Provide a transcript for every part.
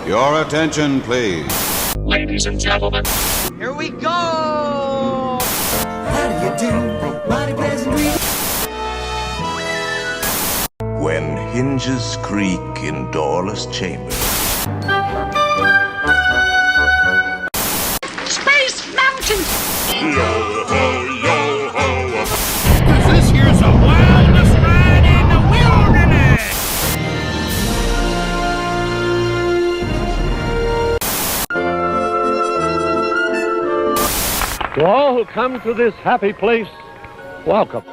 Your attention, please. Ladies and gentlemen, here we go! How do you do, mighty pleasant greeting? When hinges creak in doorless chambers. Space Mountain! Yo-ho! This here's the wildest ride in the wilderness! To all who come to this happy place, welcome.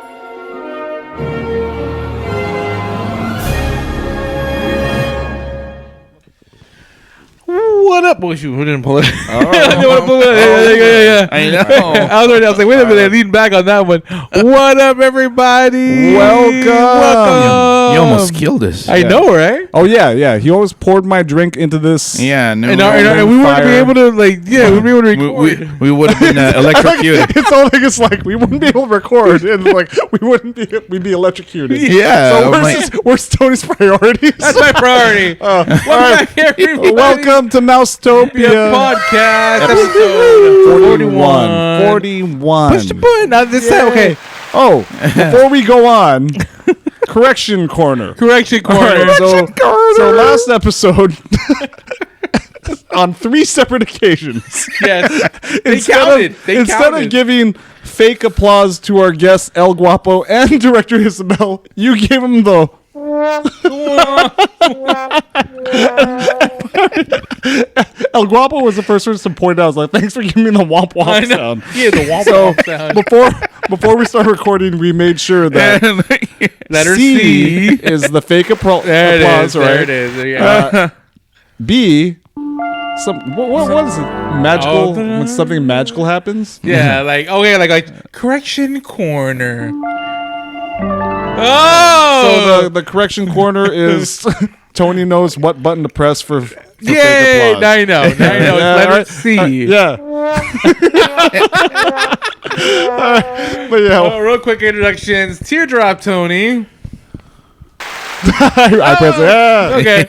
What up? Well, shoot, we didn't pull it. Oh. Yeah. I know. I was like, wait a minute, I leaned back on that one. What up, everybody? Welcome. You almost killed us. I know, right? Oh, yeah. He always poured my drink into this. Yeah, and we wouldn't be able to, we'd be able to record. We would have been electrocuted. It's all like it's like we wouldn't be able to record, and like we'd be electrocuted. Yeah. So where's Tony's priorities? That's my priority. Welcome to Mousetopia podcast episode 41. 41. Push the button. Now this time, okay. Oh, before we go on, correction corner. Correction corner. Right, so last episode, on 3 separate occasions, yes, instead of giving fake applause to our guests El Guapo and director Isabel, you gave them the. El Guapo was the first person to point out. I was like, thanks for giving me the womp womp sound. Yeah, the womp womp sound. Before we start recording, we made sure that letter C is the fake applause. There it is. Yeah. B, what is it? Magical, when something magical happens? Yeah, like correction corner. Oh! So the correction corner is Tony knows what button to press for fake applause. I know. It's letter C. Yeah. But yeah. Real quick introductions. Teardrop Tony. I press it. Yeah. Okay.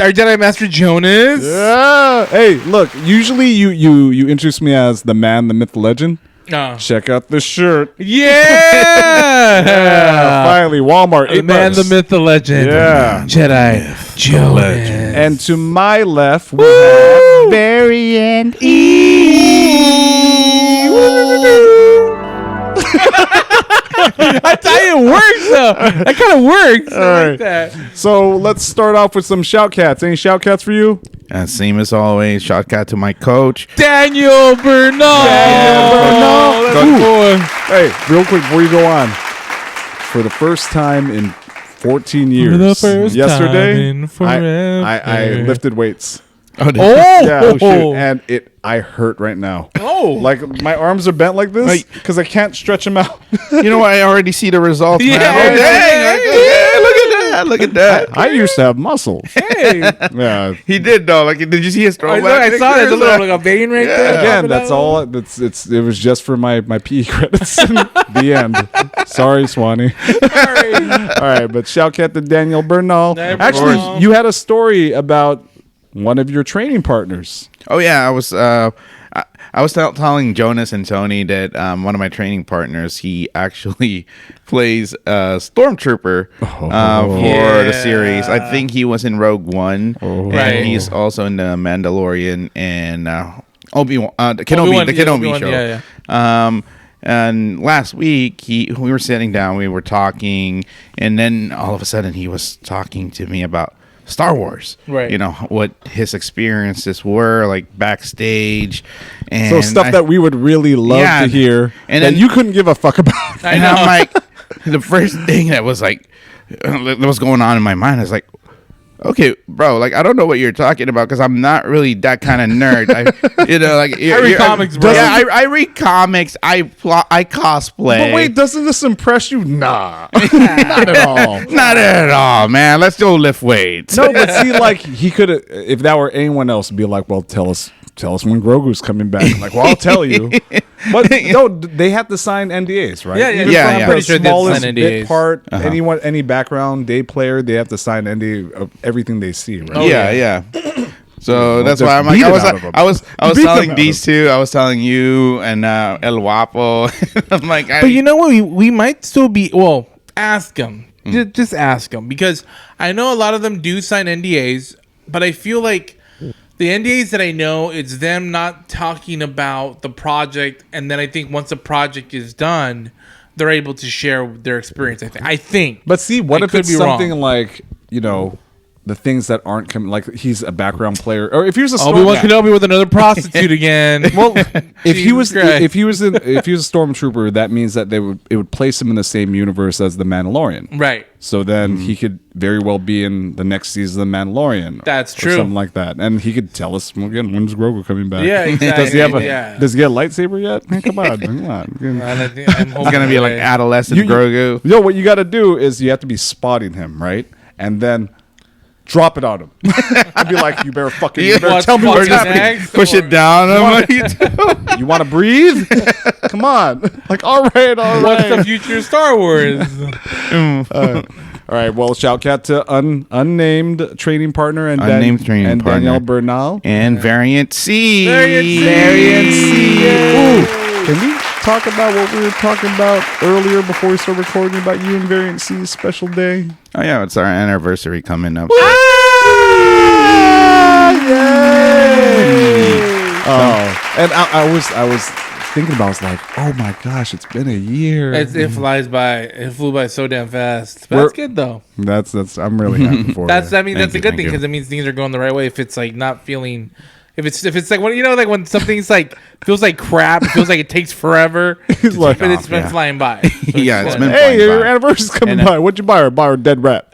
Our Jedi Master Jonas. Yeah. Hey, look. Usually you introduce me as the man, the myth, the legend. No. Check out the shirt. Yeah. Finally, Walmart. The man, the myth, the legend. Yeah. Jedi Jonas. And to my left, we have Barry and E. I tell you, it works though. That kind of works. All I right. like that. So let's start off with some shout cats. Any shout cats for you? Same as always. Shout out to my coach, Daniel Bernal. Hey, real quick before you go on. For the first time in 14 years, yesterday, I lifted weights. Oh, shoot. And I hurt right now. Oh. Like my arms are bent like this because I can't stretch them out. You know what? I already see the results. Yeah. Man. Oh, dang. Look at that. I used to have muscles. Hey. Yeah. He did though. Like, did you see his throwback? I saw there's a little like a vein right there. Again, that's all. It was just for my PE credits. The end. Sorry, Swanee. Sorry. All right, but shout out to Daniel Bernal. Actually, Bernal. you had a story about one of your training partners. Oh yeah, I was telling Jonas and Tony that one of my training partners, he actually plays Stormtrooper for the series. I think he was in Rogue One, and he's also in the Mandalorian and Obi-Wan, the Kenobi show. Yeah. And last week we were sitting down, we were talking, and then all of a sudden he was talking to me about Star Wars, right? You know what his experiences were like backstage, and so stuff that we would really love to hear, and that you couldn't give a fuck about. And I'm like, the first thing that was like, that was going on in my mind is like, okay, bro, like I don't know what you're talking about because I'm not really that kind of nerd. I read comics, bro. Yeah, I read comics. I cosplay. But wait, doesn't this impress you? Nah, not at all. Not at all, man. Let's go lift weights. No, but see, like he could have, if that were anyone else, be like, well, tell us tell us when Grogu's coming back. I'm like, well, I'll tell you. But no, they have to sign NDAs, right? Yeah, Even yeah, from yeah. the Pretty sure they have to smallest sign bit NDAs. part, any background day player, they have to sign NDA of everything they see, right? yeah. So that's just why I'm like, beat I it was out of 'em. I was Beat telling them out these two, I was telling you and El Guapo. I'm like, But you know what? We might still be. Well, ask them. Just ask them, because I know a lot of them do sign NDAs, but I feel like the NDAs that I know, it's them not talking about the project, and then I think once the project is done, they're able to share their experience. I think. But see, what I if could it's be something wrong. like, the things that aren't coming, like he's a background player, or if he was a Obi-Wan stormtrooper. Kenobi with another prostitute again. Well, if he was Jesus Christ. if he was a stormtrooper, that means that it would place him in the same universe as the Mandalorian. Right. So then he could very well be in the next season of the Mandalorian. That's or true. something like that, and he could tell us again, when's Grogu coming back? Yeah, exactly. Does he have a Yeah. Does he get a lightsaber yet? Man, come on. it's gonna be like adolescent Grogu. Yo, what you got to do is you have to be spotting him, right, and then drop it on him. I'd be like, you better What's tell me what's fucking happening. next? Push it down. What are you doing? You want to breathe? Come on. Like, all right. What's the future of Star Wars? All right. Well, shout out to unnamed training partner and Unnamed training partner. Danielle Bernal. And Variant C. Variant C. Ooh, can we talk about what we were talking about earlier before we start recording about you and Variant C's special day? Oh yeah, it's our anniversary coming up. Oh, and I was thinking about, I was like, oh my gosh, it's been a year. It flies by. It flew by so damn fast. But We're- that's good though. That's I'm really happy for That's you. I mean that's a you, good thank thing, you. because it means things are going the right way. If it's like not feeling, if it's like when like when something's like feels like crap, it feels like it takes forever. He's like, but it's off, been yeah. flying by. So Yeah, it's fun. been hey, flying your by. anniversary's coming And, by. What'd you buy her? Buy her a dead rat.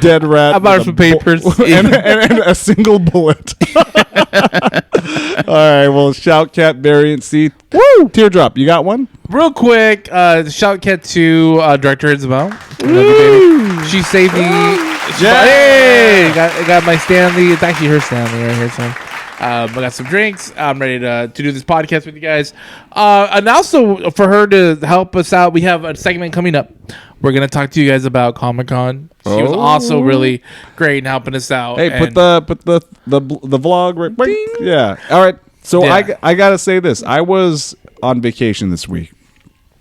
Dead rat. I bought her with some a papers. and a single bullet. All right. Well, shout cat Variant C. Woo! Teardrop. You got one? Real quick, shout cat to director Isabel. Love you, baby. She saved me. Hey, got my Stanley. It's actually her Stanley right here. So, I got some drinks. I'm ready to do this podcast with you guys. And also for her to help us out, we have a segment coming up. We're gonna talk to you guys about Comic-Con. She was also really great in helping us out. Hey, put the vlog right. Bing. Yeah. All right. So Yeah. I gotta say this. I was on vacation this week.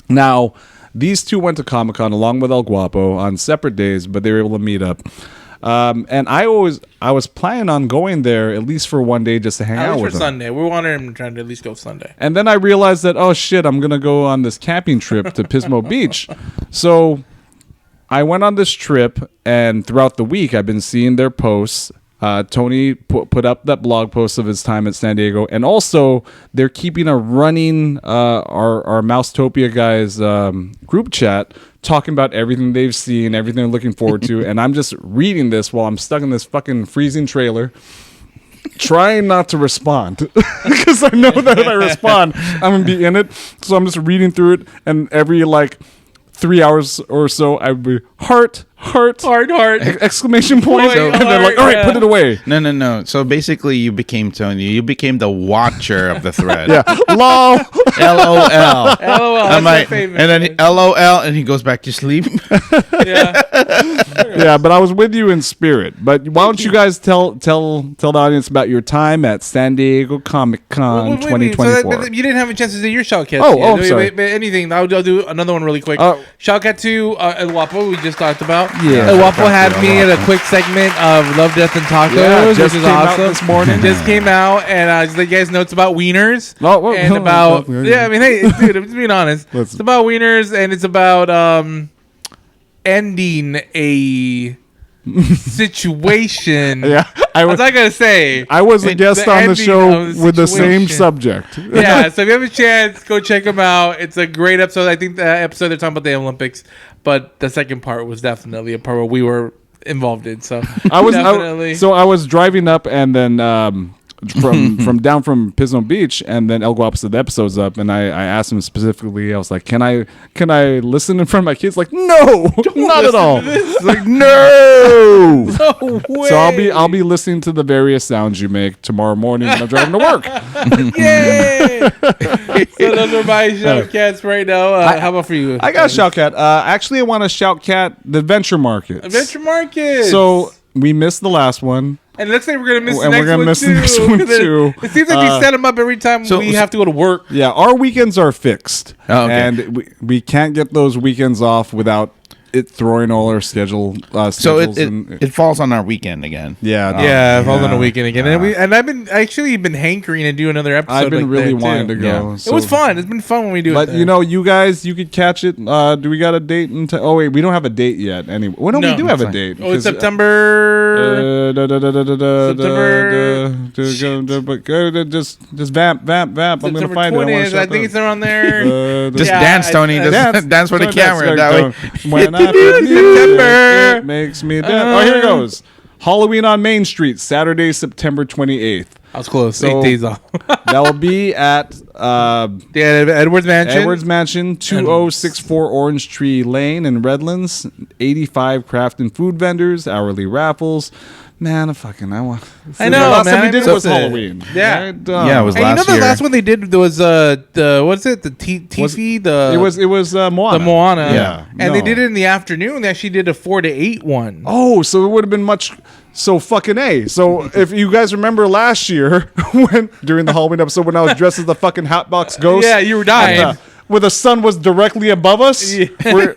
Now, these two went to Comic-Con along with El Guapo on separate days, but they were able to meet up. And I was planning on going there at least for one day just to hang at out least with for them. Sunday. We wanted him trying to at least go Sunday. And then I realized that, oh shit, I'm gonna go on this camping trip to Pismo Beach. So I went on this trip, and throughout the week I've been seeing their posts. Tony put up that blog post of his time at San Diego, and also they're keeping a running our Mousetopia guys group chat, talking about everything they've seen, everything they're looking forward to, and I'm just reading this while I'm stuck in this fucking freezing trailer, trying not to respond because I know that if I respond, I'm gonna be in it. So I'm just reading through it, and every 3 hours or so, I would be heart, exclamation point, Boy, and then all right, yeah. put it away. No. So basically, you became Tony. You became the watcher of the thread. Yeah, lol. LOL. LOL. That's I'm my like, favorite. and then LOL, and he goes back to sleep. Yeah. Yeah, but I was with you in spirit. But why don't you guys tell the audience about your time at San Diego Comic Con Wait, 2024? so you didn't have a chance to do your shout cat. Oh, I'm sorry. Anything. I'll do another one really quick. Shout out to El Guapo, we just talked about. Yeah. El Guapo Shout out had to me El at a quick segment of Love, Death, and Tacos, Yeah, which just is came out awesome. this morning. Just came out, and just let you guys know it's about wieners. Oh, well, and well, about well, yeah, I mean, hey, dude, I'm just being honest. It's about wieners, and it's about ending a situation. Yeah, I was not gonna say. I was a guest the on the ending show of the with the same situation. subject. Yeah, so if you have a chance, go check them out. It's a great episode. I think the episode they're talking about the Olympics, but the second part was definitely a part where we were involved in. So I was definitely. I was driving up, and then from down from Pismo Beach, and then El Guapo said the episode's up, and I asked him specifically. I was like, "Can I listen in front of my kids?" Like, no, not at all. Like, no. No way. So I'll be listening to the various sounds you make tomorrow morning when I'm driving to work. Yay! So those are my shout cats right now. How about for you? I got a shout cat. Actually, I want to shout cat the Adventure Market. Adventure Market. So we missed the last one. And it looks like we're gonna miss the And next we're gonna one miss the too. next one too. It seems like we set them up every time we have to go to work. Yeah, our weekends are fixed, Oh, okay. and we can't get those weekends off without it throwing all our So schedules. it falls on our weekend again. Yeah, Yeah, falls on the weekend again, and I've been hankering to do another episode. I've been like really that, wanting too. to go. Yeah. So. It was fun. It's been fun when we do it. But there. you guys, you could catch it. Do we got a date? Oh wait, we don't have a date yet. Anyway, well, no, No, we do have a fine. date. Oh, it's 'cause, September. Just vamp. I'm gonna September find it. 20th. I think it's around there. Just Yeah, dance, Tony. Just dance for the camera. That way. When I feel September. it makes me dance. Oh, here it goes. Halloween on Main Street, Saturday, September 28th. I was close. So- 8 days off. That will be at Edwards Mansion. Edwards Mansion, 2064 Orange Tree Lane in Redlands. 85 craft and food vendors, hourly raffles. Man, I want. I know, The last time man. we did it So was sick. Halloween. Yeah. Right? Yeah, it was And last the year. last one they did was the what's it? The Tifi, the It was Moana. the Moana. Yeah, And they no. did it in the afternoon. They actually did a 4 to 8 one. Oh, so it would have been much. So fucking A. So if you guys remember last year when during the Halloween episode when I was dressed as the fucking Hatbox Ghost. Yeah, you were dying. and, where the sun was directly above us,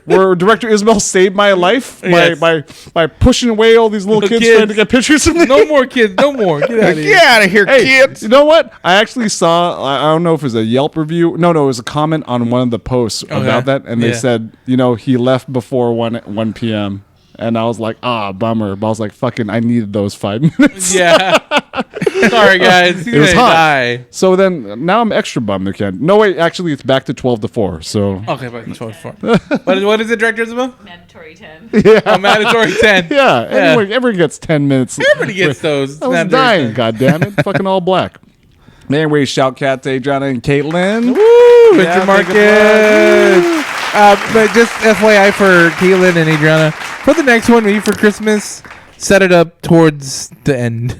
where Director Ismail saved my life Yes. by pushing away all these little kids trying to get pictures of me. No more kids. No more. Get out of here. Get out of here, Hey, kids. you know what? I actually saw, I don't know if it was a Yelp review. No, it was a comment on one of the posts about that. And they Yeah. said, he left before 1 p.m. And I was like, bummer. But I was like, fucking, I needed those 5 minutes. Yeah. Sorry, guys. He's It was gonna hot. die. So then, now I'm extra bummed again. No, wait, actually, it's back to 12 to 4. So, Okay, but 12 what is it, Director Isabel? Mandatory 10. A mandatory 10. yeah, everyone gets 10 minutes. Everybody gets those. I was mandatory dying, 10. God damn it. Fucking all black. Anyway, shout cat to Adriana and Caitlin. Woo! Venture Yeah, Market. But just FYI for Caitlin and Adriana, for the next one, maybe for Christmas, set it up towards the end.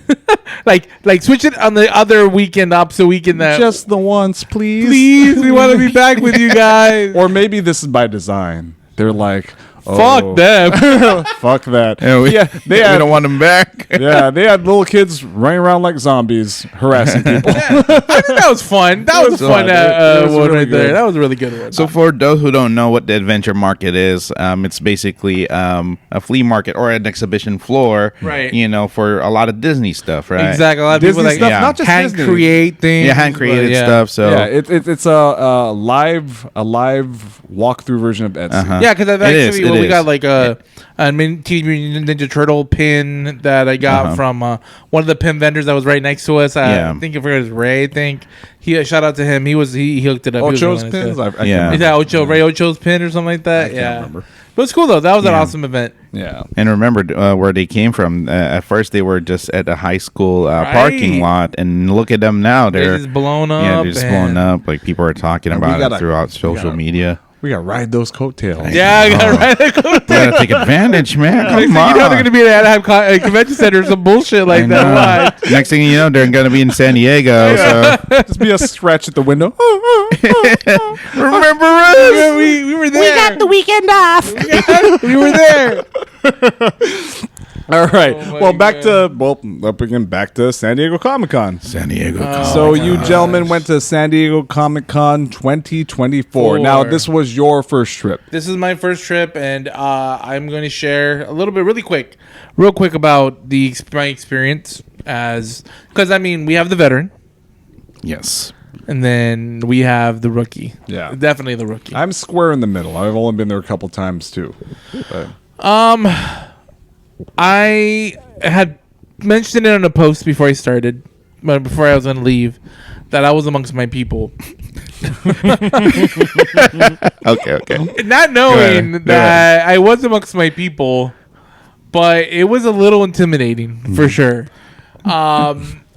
like switch it on the other weekend, opposite weekend. That Just the once, please. please, we want to be back with you guys. Or maybe this is by design. They're like, Fuck them. Fuck that. Yeah, they we had, don't want them back. yeah, they had little kids running around like zombies, harassing people. I think that was fun. That was a fun It was one really right there. good. That was a really good one. So for those who don't know what the Adventure Market is, it's basically a flea market or an exhibition floor, Right. For a lot of Disney stuff, right? Exactly. A lot of Disney people like stuff, not just hand Disney. create things. Yeah, hand created but yeah. stuff. So yeah, it's a live walkthrough version of Etsy. Yeah, because I've It is, actually it we is. got like a Teenage Mutant Ninja Turtle pin that I got from one of the pin vendors that was right next to us. Yeah. I think it was Ray. I think shout out to him. He hooked it up. He was Ocho's really nice. pins. I Yeah. can't Is remember. that Ocho Ray Ocho's pin or something like that? Yeah. remember. But it's cool though. That was an awesome event. Yeah. And remember where they came from. At first, they were just at a high school parking lot, and look at them now. They're just blown up. Yeah, they're just blown and- up. Like people are talking we about gotta- it throughout social media. We got to ride those coattails. Yeah, I got right. We gotta take advantage, man. Come You know on. they're gonna be at Anaheim Convention Center or some bullshit like I that. know. Why? Next thing you know, they're gonna be in San Diego. So Just be a scratch at the window. remember us? Yeah, we were there. We got the weekend off. we were there. All right. Oh my Well, back to San Diego Comic-Con. San Diego. So you gentlemen went to San Diego Comic-Con 2024. Now, this was your first trip. This is my first trip, and I'm going to share a little bit, real quick about my experience because we have the veteran, Yes. and then we have the rookie. Yeah. Definitely the rookie. I'm square in the middle. I've only been there a couple times, too. But I had mentioned it on a post before I started, but before I was going to leave, that I was amongst my people. Okay. Not knowing that I was amongst my people, but it was a little intimidating for sure.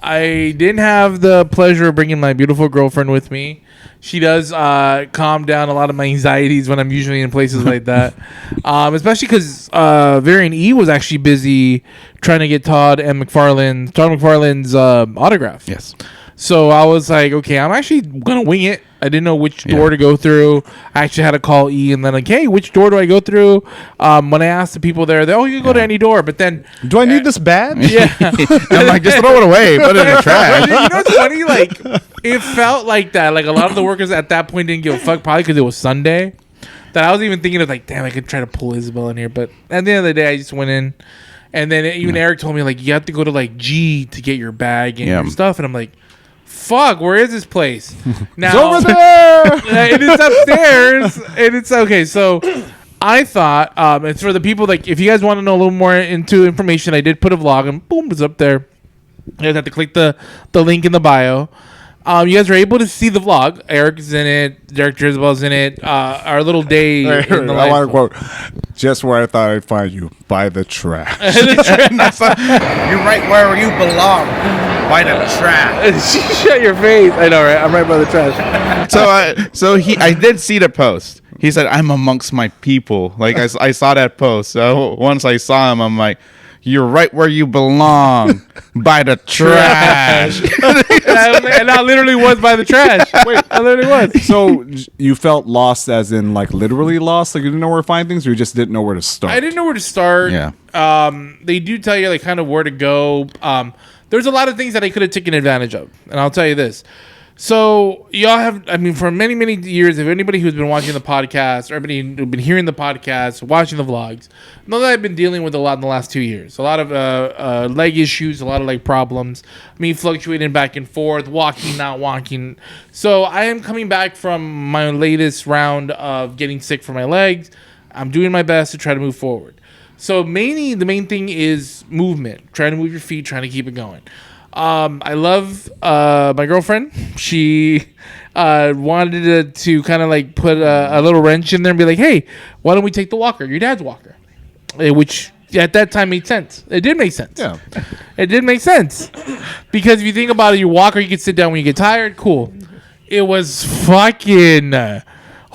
I didn't have the pleasure of bringing my beautiful girlfriend with me. She does calm down a lot of my anxieties when I'm usually in places like that. Especially because Variant E was actually busy trying to get Todd McFarlane's autograph. Yes. So I was like, okay, I'm actually going to wing it. I didn't know which door to go through. I actually had to call E and then like, hey, which door do I go through? When I asked the people there, you can go to any door. But then... Do I need this badge? Yeah. I'm like, just throw it away. Put it in the trash. You know what's funny? Like, it felt like that. Like, a lot of the workers at that point didn't give a fuck, probably because it was Sunday. That I was even thinking of like, damn, I could try to pull Isabel in here. But at the end of the day, I just went in. And then even Eric told me, like, you have to go to like G to get your bag and your stuff. And I'm like... Fuck, where is this place? Now, It's over there. It is upstairs. And it's okay. So I thought, it's for the people, like, if you guys want to know a little more into information, I did put a vlog and boom, it's up there. You guys have to click the link in the bio. You guys are able to see the vlog. Eric's in it. Derek Drisball's in it. Our little day in the I want life. to quote, just where I thought I'd find you, by the trash. You're right where you belong. By the trash. Shut your face. I know, right? I'm right by the trash. I did see the post. He said, "I'm amongst my people." Like I saw that post. So once I saw him, I'm like, "You're right where you belong, by the trash." and I literally was by the trash. Wait, I literally was. So you felt lost as in like literally lost? Like you didn't know where to find things or you just didn't know where to start? I didn't know where to start. Yeah. They do tell you like kind of where to go. There's a lot of things that I could have taken advantage of. And I'll tell you this. So y'all have, I mean, for many, many years, if anybody who's been watching the podcast or anybody who's been hearing the podcast, watching the vlogs, know that I've been dealing with a lot in the last 2 years. A lot of leg issues, a lot of like problems, me fluctuating back and forth, walking, not walking. So I am coming back from my latest round of getting sick for my legs. I'm doing my best to try to move forward. So mainly the main thing is movement, trying to move your feet, trying to keep it going. I love my girlfriend. She wanted to kind of like put a little wrench in there and be like, hey, why don't we take the walker, your dad's walker? Which at that time made sense. It did make sense. Yeah. It did make sense. Because if you think about it, your walker, you can sit down when you get tired. Cool. It was fucking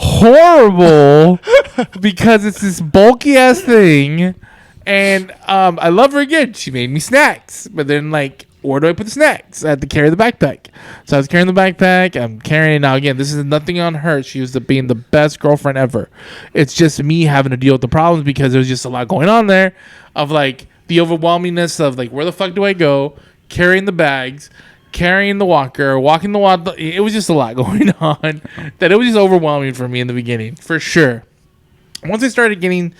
horrible because it's this bulky ass thing. And I love her again. She made me snacks. But then like, where do I put the snacks? I had to carry the backpack. So I was carrying the backpack. I'm carrying it now. Again, this is nothing on her. She was being the best girlfriend ever. It's just me having to deal with the problems because there's just a lot going on there of like the overwhelmingness of like, where the fuck do I go? Carrying the bags, carrying the walker, walking the walk. It was just a lot going on that it was just overwhelming for me in the beginning, for sure. Once I started getting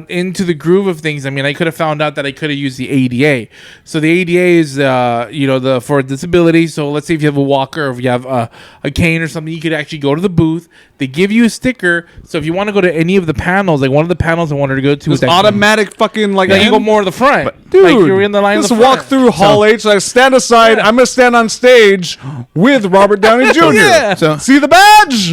into the groove of things, I mean, I could have found out that I could have used the ADA. So the ADA is, the for disability. So let's say if you have a walker or if you have a cane or something, you could actually go to the booth. They give you a sticker. So if you want to go to any of the panels, like one of the panels I wanted to go to, It's automatic fucking like you go more to the front. But, dude, like you're in the line. just in the front. walk through Hall H. Like stand aside. I'm gonna stand on stage with Robert Downey Jr. Yeah. So See the badge.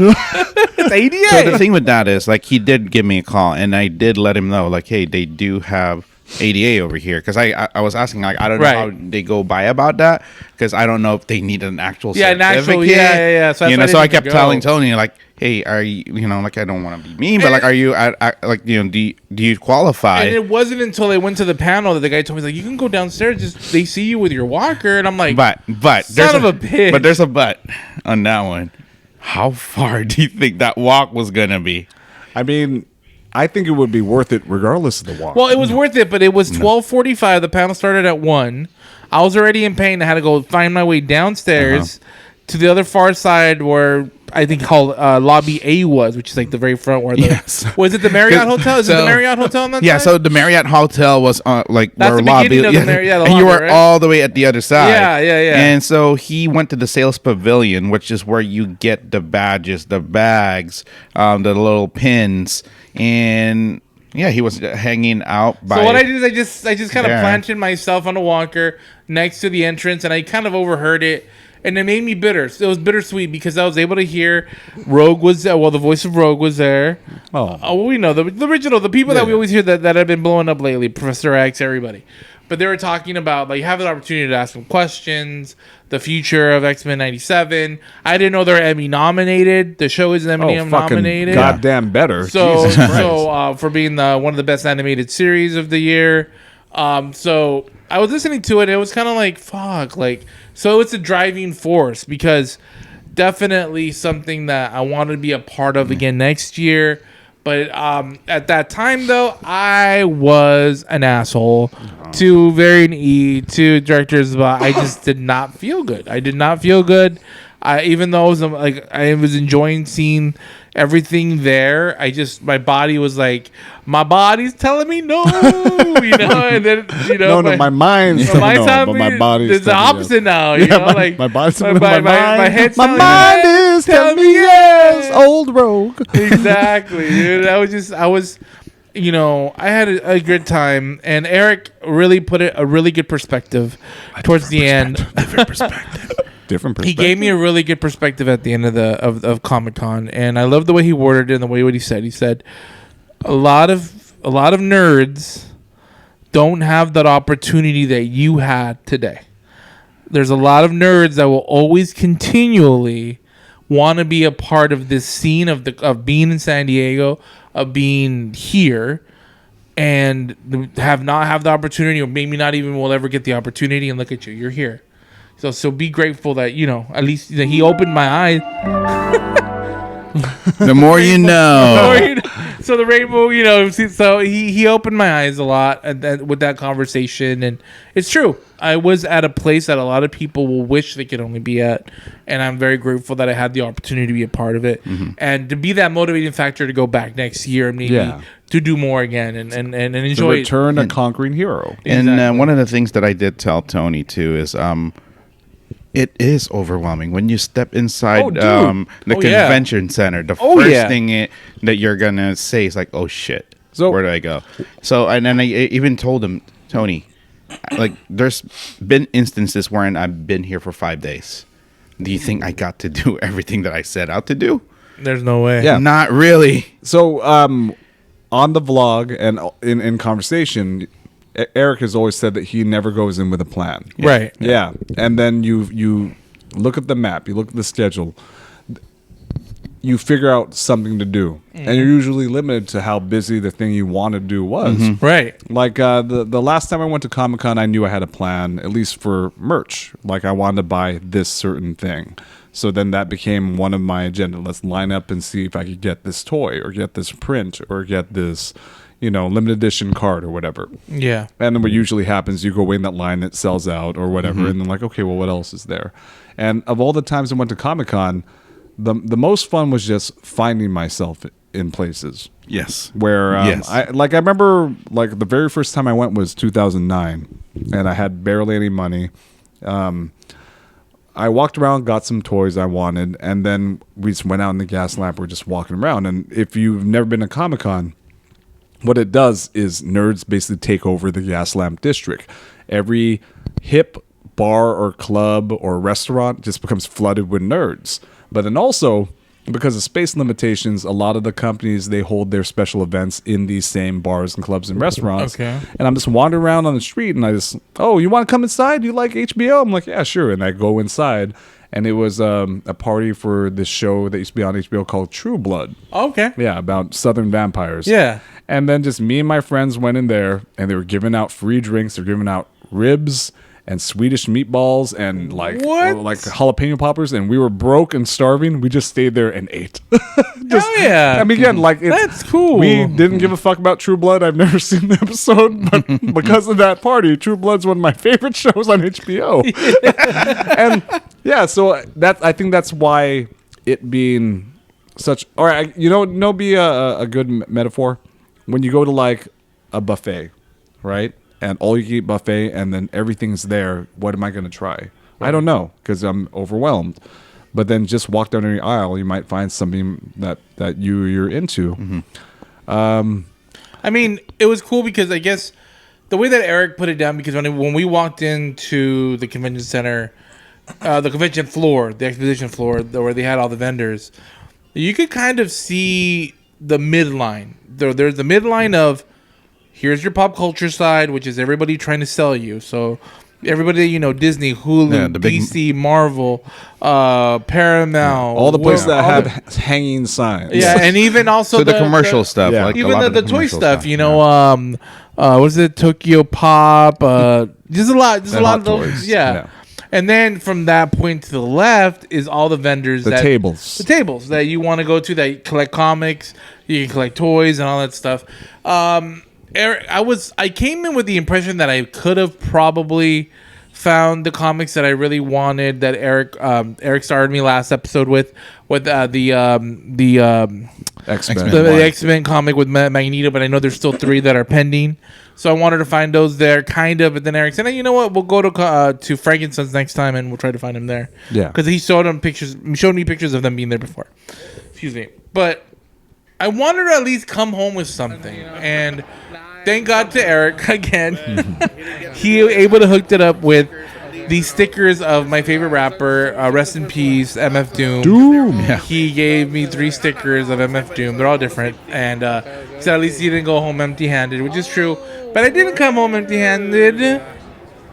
It's ADA. So the thing with that is, like, he did give me a call, and I did let him know, like, hey, they do have ADA over here, because I was asking, like, I don't know how they go by about that, because I don't know if they need an actual certificate. Yeah. So I kept telling Tony, like, hey, are you, like, I don't want to be mean, but like, are you, do you qualify? And it wasn't until I went to the panel that the guy told me, like, you can go downstairs, just they see you with your walker, and I'm like, but son of a bitch. But there's a but on that one. How far do you think that walk was gonna be? I mean, I think it would be worth it regardless of the walk. Well, it was worth it, but it was 12:45. The panel started at 1. I was already in pain. I had to go find my way downstairs to the other far side where I think called Lobby A was, which is like the very front where was it the Marriott Hotel? Is it the Marriott Hotel on that side? So the Marriott Hotel was like that's where the lobby, beginning of the Marriott, and you were right? all the way at the other side. Yeah. And so he went to the sales pavilion, which is where you get the badges, the bags, the little pins, and he was hanging out by. So what I did is I just kind of planted myself on a walker next to the entrance, and I kind of overheard it. And it made me bitter. It was bittersweet because I was able to hear Rogue was there. Well, the voice of Rogue was there. We know the original, the people that we always hear that have been blowing up lately, Professor X, everybody. But they were talking about like having the opportunity to ask them questions, the future of X-Men '97. I didn't know they were Emmy nominated. The show is Emmy nominated. Goddamn better. So, Jesus Christ. For being one of the best animated series of the year. So I was listening to it. And it was kind of like, fuck. Like, so it's a driving force because definitely something that I want to be a part of again next year. But at that time, though, I was an asshole to Varian E, to directors. But I just did not feel good. I did not feel good. Even though I was enjoying seeing everything there, my body was like, my body's telling me no, and then my mind's telling me no, but my body's it's the opposite now, my body's telling me my head's my mind is telling me yes, old rogue. Exactly, dude. I had a good time, and Eric really put it a really good perspective towards the end. Different perspective. He gave me a really good perspective at the end of Comic-Con, and I love the way he worded it and the way what he said. He said a lot of nerds don't have that opportunity that you had today. There's a lot of nerds that will always continually want to be a part of this scene of being in San Diego, of being here, and have the opportunity, or maybe not even will ever get the opportunity. And look at you, you're here. So be grateful that, at least that he opened my eyes. The more you know. So the rainbow, so he opened my eyes a lot with that conversation. And it's true. I was at a place that a lot of people will wish they could only be at. And I'm very grateful that I had the opportunity to be a part of it. Mm-hmm. And to be that motivating factor to go back next year and maybe to do more again and enjoy to return a conquering hero. And one of the things that I did tell Tony, too, is... it is overwhelming when you step inside the convention center. The first thing that you're gonna say is like, "Oh shit, so where do I go?" So and then I even told him, Tony, like there's been instances wherein I've been here for 5 days. Do you think I got to do everything that I set out to do? There's no way. Yeah, not really. So on the vlog and in conversation, Eric has always said that he never goes in with a plan. Right. Yeah. And then you look at the map, you look at the schedule, you figure out something to do. Mm-hmm. And you're usually limited to how busy the thing you want to do was. Mm-hmm. Right. Like the last time I went to Comic-Con, I knew I had a plan, at least for merch. Like I wanted to buy this certain thing. So then that became one of my agenda. Let's line up and see if I could get this toy or get this print or get this... limited edition card or whatever. Yeah. And then what usually happens, you go in that line that sells out or whatever, and then like, okay, well, what else is there? And of all the times I went to Comic-Con, the most fun was just finding myself in places. Yes. Where I remember like the very first time I went was 2009, and I had barely any money. I walked around, got some toys I wanted, and then we just went out in the gas lamp. We're just walking around. And if you've never been to Comic-Con, what it does is nerds basically take over the Gaslamp district. Every hip bar or club or restaurant just becomes flooded with nerds. But then also, because of space limitations, a lot of the companies, they hold their special events in these same bars and clubs and restaurants. Okay. And I'm just wandering around on the street and I just, you want to come inside? You like HBO? I'm like, yeah, sure. And I go inside. And it was a party for this show that used to be on HBO called True Blood. Okay. Yeah, about Southern vampires. Yeah. And then just me and my friends went in there, and they were giving out free drinks. They're giving out ribs and Swedish meatballs and like jalapeno poppers. And we were broke and starving. We just stayed there and ate. Yeah. I mean, again, like that's cool. We didn't give a fuck about True Blood. I've never seen the episode, but because of that party, True Blood's one of my favorite shows on HBO. And yeah, so I think that's why it being such. All right, be a good metaphor when you go to like a buffet, right? And all you can eat buffet, and then everything's there. What am I going to try? I don't know because I'm overwhelmed. But then just walk down any aisle, you might find something that you're into. Mm-hmm. I mean, it was cool because I guess the way that Eric put it down, because when we walked into the convention center, the convention floor, the exposition floor, where they had all the vendors, you could kind of see the midline. There's the midline of here's your pop culture side, which is everybody trying to sell you. So everybody, you know, Disney, Hulu, the big- DC, Marvel, Paramount, All the places that all have hanging signs. yeah, and even also So the commercial stuff, yeah. like a even lot of the toy commercial stuff, you know, what is it, Tokyo Pop, just a lot The of Hot those, Toys. yeah. And then from that point to the left is all the vendors, The tables. the tables that you want to go to, that you collect comics, you can collect toys and all that stuff. Eric, I came in with the impression that I could have probably found the comics that I really wanted, that Eric started me last episode with the X-Men. the X-Men comic with Magneto, but I know there's still 3 that are pending. So I wanted to find those there, kind of. But then Eric said, "Hey, you know what? We'll go to Frankenstein's next time, and we'll try to find him there." Yeah. because he showed me pictures of them being there before. Excuse me, but I wanted to at least come home with something, and thank God to Eric again. He able to hook it up with these stickers of my favorite rapper, rest in peace, MF Doom. Yeah. He gave me 3 stickers of MF Doom. They're all different, and he said at least he didn't go home empty-handed, which is true. But I didn't come home empty-handed because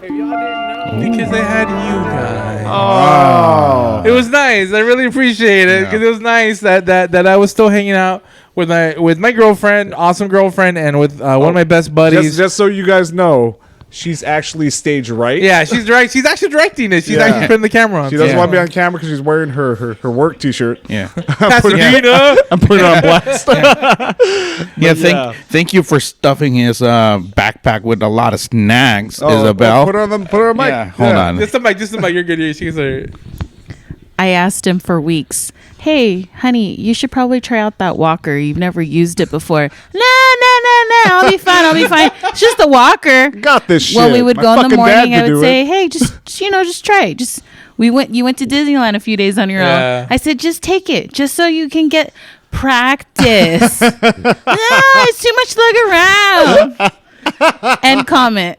I had you guys. Oh. It was nice. I really appreciate it because it was nice that I was still hanging out with my girlfriend, awesome girlfriend, and with one of my best buddies. Just so you guys know, she's actually stage right. Yeah, she's actually directing it. She's actually putting the camera on. She doesn't want to be on camera because she's wearing her work T-shirt. Yeah. Pasadena. I'm putting her on blast. Thank you for stuffing his backpack with a lot of snacks, Oh, Isabel. put her on mic. Yeah, hold on. Just the mic. You're good. She can say it. I asked him for weeks, "Hey, honey, you should probably try out that walker. You've never used it before." No. I'll be fine. It's just the walker. Got this shit. When we would My go in the fucking dad morning, I could would do say, it. "Hey, just try it. You went to Disneyland a few days on your own." I said, "Just take it, just so you can get practice." No, it's too much to look around. End comment.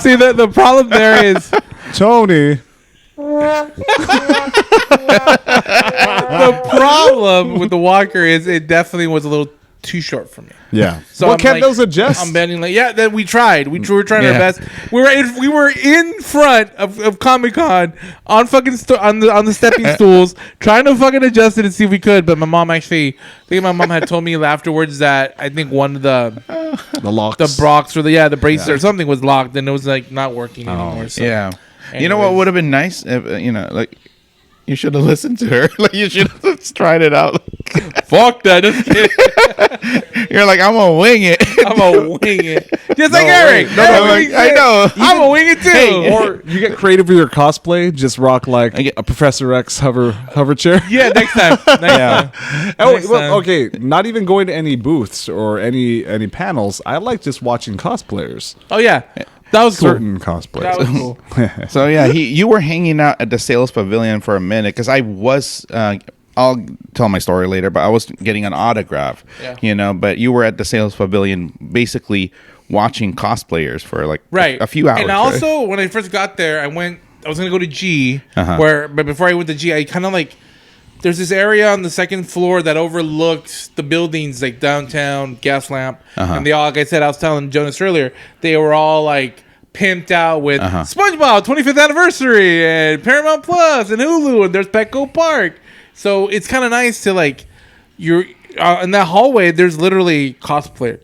See, the problem there is Tony. the problem with the walker is it definitely was a little too short for me. Yeah. So Well, I'm can't like- those adjust? I'm bending like that. We tried. We were trying our Yeah. best. We were in front of Comic-Con on fucking on the stepping stools trying to fucking adjust it and see if we could. But my mom actually, I think my mom had told me afterwards that I think one of the locks. Brocs or the bracelet or something was locked and it was like not working anymore. So. Yeah. You know what would have been nice if, like, you should have listened to her. Like, you should have tried it out. Fuck that. Just kidding. You're like, I'm gonna wing it. I'm gonna wing it. Just like Eric. No, Eric I said, know. I'm gonna wing it too. Or you get creative with your cosplay. Just rock like a Professor X hover chair. Yeah, next time. Yeah. Oh, Next well, time. okay. Not even going to any booths or any panels. I like just watching cosplayers. Oh yeah, that was cool. Certain cosplayers. That was cool. So yeah, you were hanging out at the sales pavilion for a minute because I was. I'll tell my story later, but I was getting an autograph. Yeah. But you were at the sales pavilion, basically watching cosplayers for like Right. a few hours. And also, when I first got there, I was gonna go to G, but before I went to G, I kind of like. There's this area on the second floor that overlooks the buildings, like downtown, Gas Lamp, and they all, like I said, I was telling Jonas earlier, they were all like pimped out with SpongeBob 25th anniversary and Paramount Plus and Hulu, and there's Petco Park. So it's kind of nice to like you're in that hallway. There's literally cosplayer,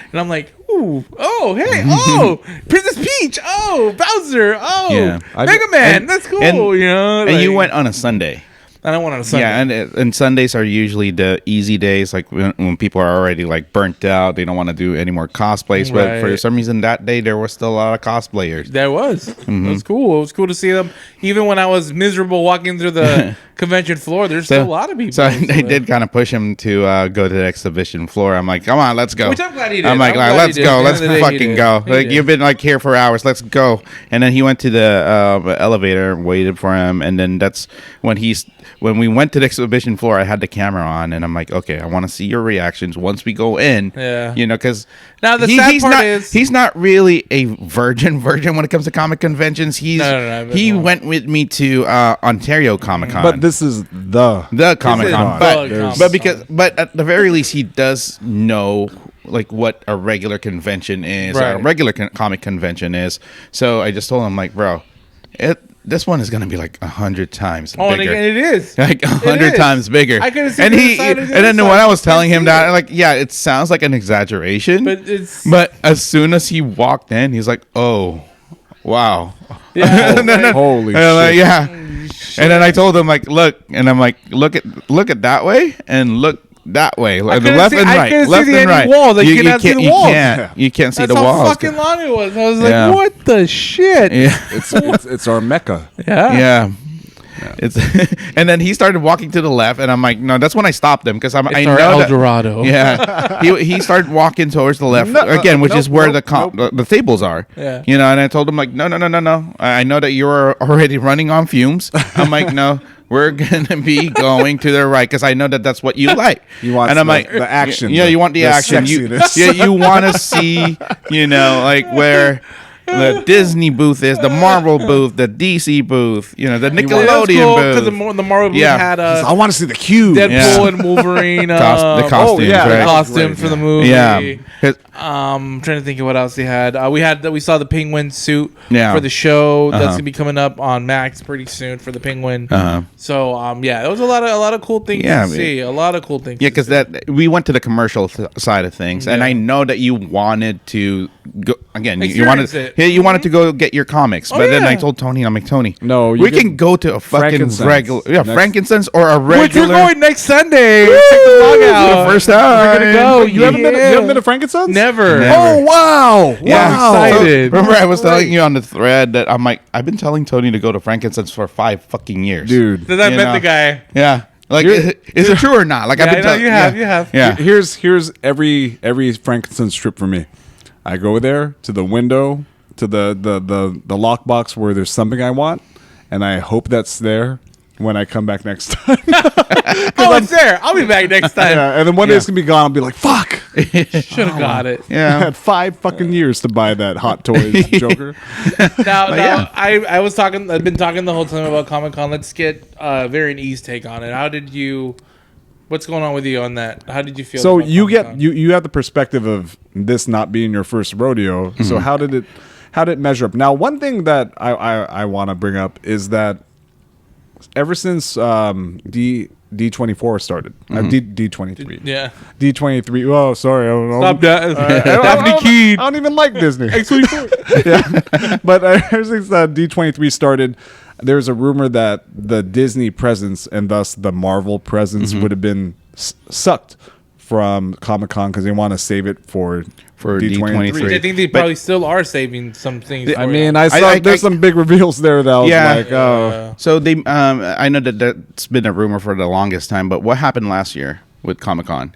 and I'm like, ooh, oh, hey, oh, Princess Peach, oh, Bowser, oh, Yeah. Mega Man, that's cool, And you went on a Sunday. And I went on a Sunday. Yeah, and Sundays are usually the easy days, like when people are already like burnt out, they don't want to do any more cosplays. But for some reason that day there was still a lot of cosplayers. There was. It was cool. It was cool to see them. Even when I was miserable walking through the convention floor, there's still a lot of people. So I did kind of push him to go to the exhibition floor. I'm like, come on, let's go. Which I'm glad he did. I'm like, I'm glad let's he did. go. At the Let's end of the day, he fucking did. go. He Like did. you've been like here for hours. Let's go. And then he went to the elevator, waited for him, and then that's when we went to the exhibition floor. I had the camera on, and I'm like, okay, I want to see your reactions once we go in. Yeah. Because now the sad part is he's not really a virgin when it comes to comic conventions. He went with me to Ontario Comic Con, But this is the Comic Con. the Comic-Con. But at the very least, he does know like what a regular convention is, or Right. a regular comic convention is. So I just told him like, bro, this one is gonna be like 100 times Oh, and bigger. it is. Like 100 is. times bigger. I couldn't see and the he, side of the and then other when side. I was You can't telling him see that, it. like, yeah, it sounds like an exaggeration, But as soon as he walked in, he's like, oh, wow. Yeah. Holy And I'm like, shit. yeah. And then I told him like, look, and I'm like, look at that way and look that way, the couldn't left see- and I right, couldn't left see the and right. any walls. Like, you cannot see the walls. You can't see That's the how walls. fucking long it was. I was like, Yeah. what the shit? Yeah. It's our mecca. Yeah. It's and then he started walking to the left, and I'm like, no, that's when I stopped him because I It's know our El that- Dorado. Yeah, he started walking towards the left No, again, which nope, is where nope, the tables are. Yeah. You know, and I told him like, no. I know that you're already running on fumes. I'm like, no, we're gonna be going to the right because I know that that's what you like. You want and I'm the- like, the action, Yeah, you want the action. sexiness. You want to see, like where the Disney booth is, the Marvel booth, the DC booth, the Nickelodeon Because booth. the Marvel booth Yeah. had I want to see the cube. Deadpool Yeah. and Wolverine. The costumes, yeah, the right? costumes for the movie. Yeah. 'Cause- I'm trying to think of what else they had. We saw the penguin suit Yeah. for the show that's Uh-huh. gonna be coming up on Max pretty soon for the penguin. Uh-huh. So yeah, there was a lot of cool things Yeah, to see. A lot of cool things. Yeah, to because see. that we went to the commercial side of things, and Yeah. I know that you wanted to go again. You wanted, Experience it. you wanted to go get your comics, but then yeah. I told Tony, I'm like, Tony, No, you we can- can go to a fucking Frankincense. regular, Next- frankincense or a Which regular. we're going next Sunday. Check the log out. the first time. We're gonna go. You haven't been to Frankincense? Never. Never. Oh wow! Yeah, Wow! so- excited. remember, I was telling you on the thread that I'm like, I've been telling Tony to go to frankincense for 5 fucking years, Dude, Then I You met know. the guy. Yeah, like, is it true or not? Like, Yeah, I've been I know telling you have. Yeah, here's every frankincense trip for me. I go there to the window to the lockbox where there's something I want, and I hope that's there when I come back next time. Oh, it's there. I'll be back next time. Yeah, and then one day it's gonna be gone. I'll be like, fuck. Should have got it. I yeah. had 5 fucking years to buy that Hot Toys Joker. Now, yeah. I was talking. I've been talking the whole time about Comic Con. Let's get Varian E's take on it. How did you? What's going on with you on that? How did you feel? So about you Comic-Con? get you have the perspective of this not being your first rodeo. Mm-hmm. So how did it measure up? Now, one thing that I want to bring up is that ever since D24 started, D23, Yeah. D23. Oh, sorry, I don't know. Stop that. I Daphne don't- Keene. I don't even like Disney. Yeah, but ever since D23 started, there's a rumor that the Disney presence and thus the Marvel presence would have been sucked from Comic-Con because they want to save it for D23. I think they probably still are saving some things. I for mean, it. I saw I- there's some big reveals there that I was Yeah. like, oh, So they, I know that that's been a rumor for the longest time, but what happened last year with Comic-Con?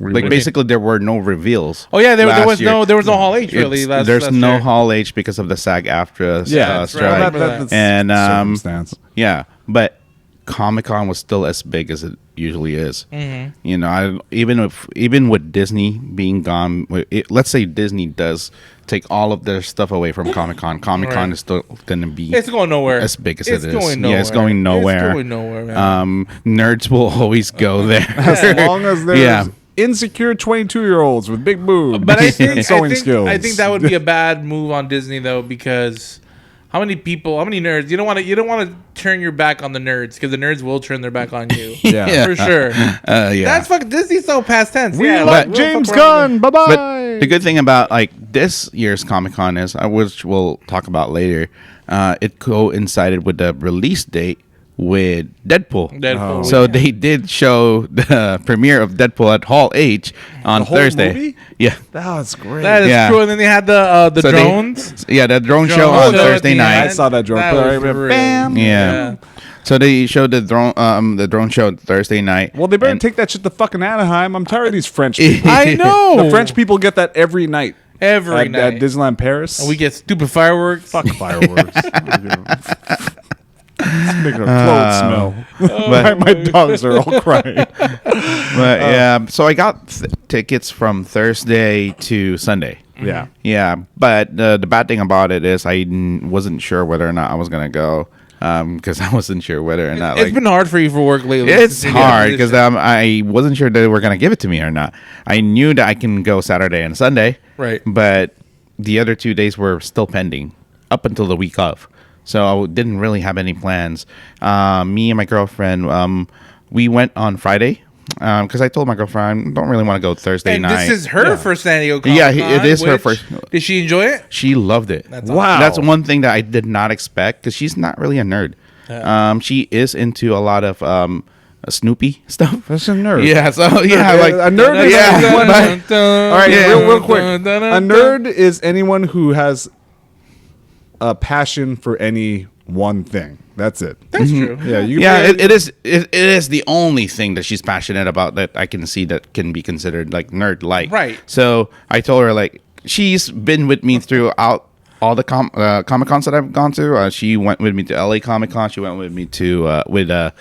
Like basically, there were no reveals. Oh yeah, there last was year. no Hall H really. There's last no year. Hall H because of the SAG-AFTRA that's strike. right. that's And, circumstance. Yeah, but Comic-Con was still as big as it usually is. Mm-hmm. Even with Disney being gone, let's say Disney does take all of their stuff away from Comic-Con. Comic-Con Right. is still going to be It's going nowhere. as big as It's it is. going nowhere. Yeah, it's going nowhere. It's going nowhere, man. Nerds will always go there. As long as there's Yeah. insecure 22-year-olds with big boobs But I think and sewing skills. I think that would be a bad move on Disney though, because how many nerds? You don't want to turn your back on the nerds because the nerds will turn their back on you. Yeah. For sure. Yeah. That's fucking Disney's so past tense. we yeah, like we'll James fuck around. Gunn. Bye But bye. the good thing about like this year's Comic-Con is, which we'll talk about later, it coincided with the release date with Deadpool. Deadpool. So they did show the premiere of Deadpool at Hall H on The whole Thursday. movie? Yeah. That's great. That is Yeah. true. And then they had the So drones. the drone show Drone on show Thursday at the night. I saw that drone. That was real. Bam. Yeah. So they showed the drone show Thursday night. Well, they better And- take that shit to fucking Anaheim. I'm tired of these French people. I know. The French people get that every night. Every night. At Disneyland Paris. And we get stupid fireworks. fuck fireworks. It's making our clothes smell. my dogs are all crying. But yeah, so I got tickets from Thursday to Sunday. Yeah. Yeah, but the bad thing about it is I wasn't sure whether or not I was gonna go. because I wasn't sure whether or not. It's been hard for you for work lately. It's hard because I wasn't sure that they were gonna give it to me or not. I knew that I can go Saturday and Sunday, right? But the other 2 days were still pending up until the week of, so I didn't really have any plans. Me and my girlfriend, we went on Friday. Because I told my girlfriend I don't really want to go Thursday night. This is her first San Diego Comic-Con. Yeah, it is her first. Did she enjoy it? She loved it. Wow. That's one thing that I did not expect because she's not really a nerd. She is into a lot of Snoopy stuff. That's a nerd. Yeah, so like a nerd is all right, real quick. A nerd is anyone who has a passion for any one thing. That's it. That's true. Yeah, it is the only thing that she's passionate about that I can see that can be considered like nerd-like. Right. So I told her like she's been with me throughout all the Comic Cons that I've gone to. She went with me to LA Comic Con. She went with me to Ontario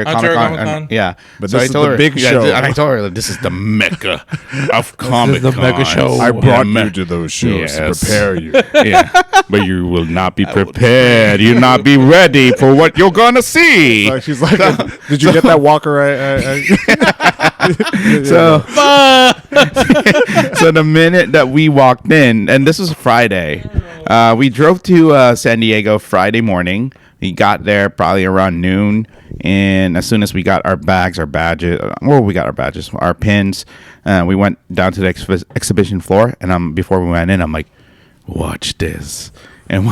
Comic Con. Yeah, but so this is the big show. And I told her that this is the mecca of Comic Con. The mega show. I brought you to those shows to prepare you. Yeah, but you will not be prepared. You'll not be ready for what you're gonna see. She's like, did you get that walker? So the minute that we walked in, and this was Friday, we drove to San Diego Friday morning. We got there probably around noon, and as soon as we got our bags, our badges, our pins, we went down to the exhibition floor. And before we went in, I'm like, "Watch this!" And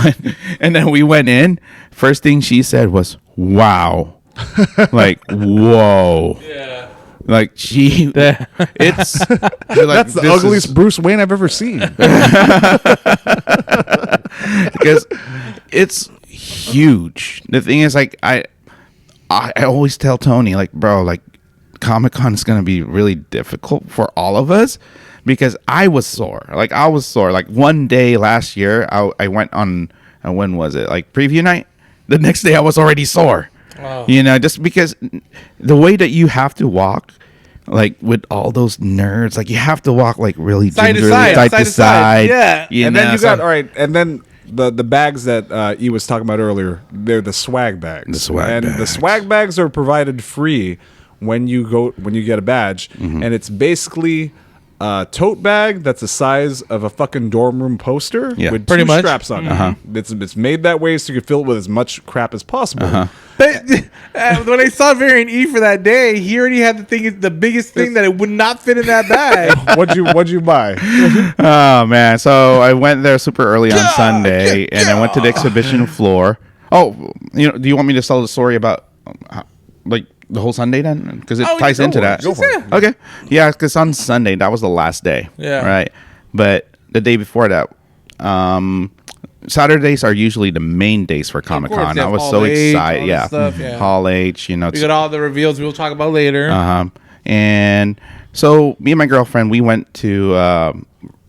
then we went in. First thing she said was, "Wow!" Like, whoa. Yeah. Like it's that's the ugliest Bruce Wayne I've ever seen. Because it's huge. The thing is, like, I always tell Tony, like, bro, like, Comic-Con is gonna be really difficult for all of us because I was sore. Like one day last year, I went on when was it? Like preview night. The next day I was already sore. Wow. You know, just because the way that you have to walk, like with all those nerds, like you have to walk like really side to side. Yeah. And then you got all right, and then the bags that E was talking about earlier, they're the swag bags. The swag bags are provided free when you get a badge, and it's basically a tote bag that's the size of a fucking dorm room poster with pretty two much straps on it. It's made that way so you can fill it with as much crap as possible. But when I saw Variant E for that day, he already had the biggest thing that it would not fit in that bag. What'd you buy? Oh man! So I went there super early on Sunday, and I went to the exhibition floor. Oh, do you want me to tell the story about like the whole Sunday then? Because it ties into that. Go for it. Okay. Yeah, because on Sunday that was the last day. Yeah. Right. But the day before that, Saturdays are usually the main days for Comic Con. I was so excited. Yeah. Hall H. We got all the reveals we'll talk about later. And so me and my girlfriend, we went to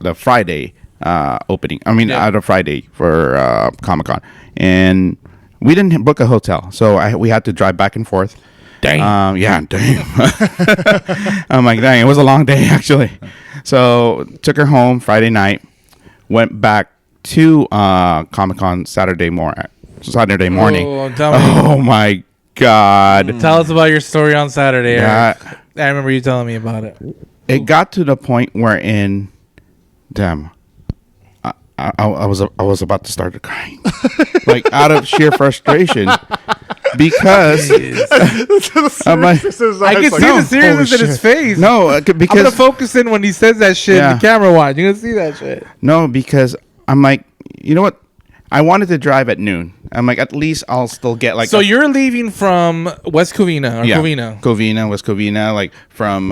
the Friday opening. Out of Friday for Comic Con, and we didn't book a hotel, so we had to drive back and forth. Dang. Damn. I'm like, dang, it was a long day actually. So took her home Friday night, went back to Comic-Con Saturday morning. Oh my God. Tell us about your story on Saturday, Eric. I remember you telling me about it. It got to the point where I was about to start crying, like out of sheer frustration, because I can see the seriousness in his face. No, because I'm gonna focus in when he says that shit. The camera wide, you're gonna see that shit. No, because I'm like, you know what? I wanted to drive at noon. I'm like, at least I'll still get like. So you're leaving from West Covina or Covina? West Covina, like from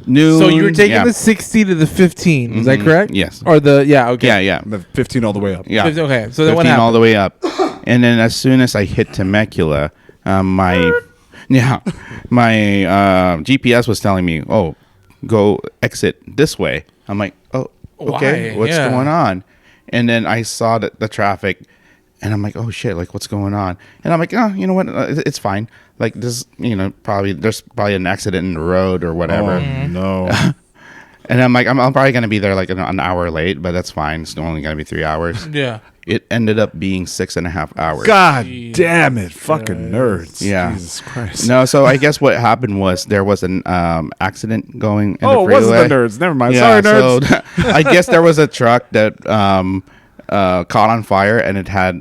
noon. So you were taking the 60 to the 15. Is that correct? Yes. Or okay. Yeah. The 15 all the way up. Yeah. Okay. So then what 15 happened? all the way up, and then as soon as I hit Temecula, my GPS was telling me, "Oh, go exit this way." I'm like, "Oh, okay. What's going on?" And then I saw the traffic, and I'm like, "Oh shit! Like, what's going on?" And I'm like, "Oh, you know what? It's fine. Like, this, there's probably an accident in the road or whatever." Oh, no. And I'm like, I'm probably going to be there like an hour late, but that's fine. It's only going to be 3 hours. Yeah. It ended up being 6.5 hours. God damn it. Fucking nerds. Yeah. Jesus Christ. No, so I guess what happened was there was an accident going in the freeway. Oh, it wasn't the nerds. Never mind. Sorry, nerds. So I guess there was a truck that caught on fire, and it had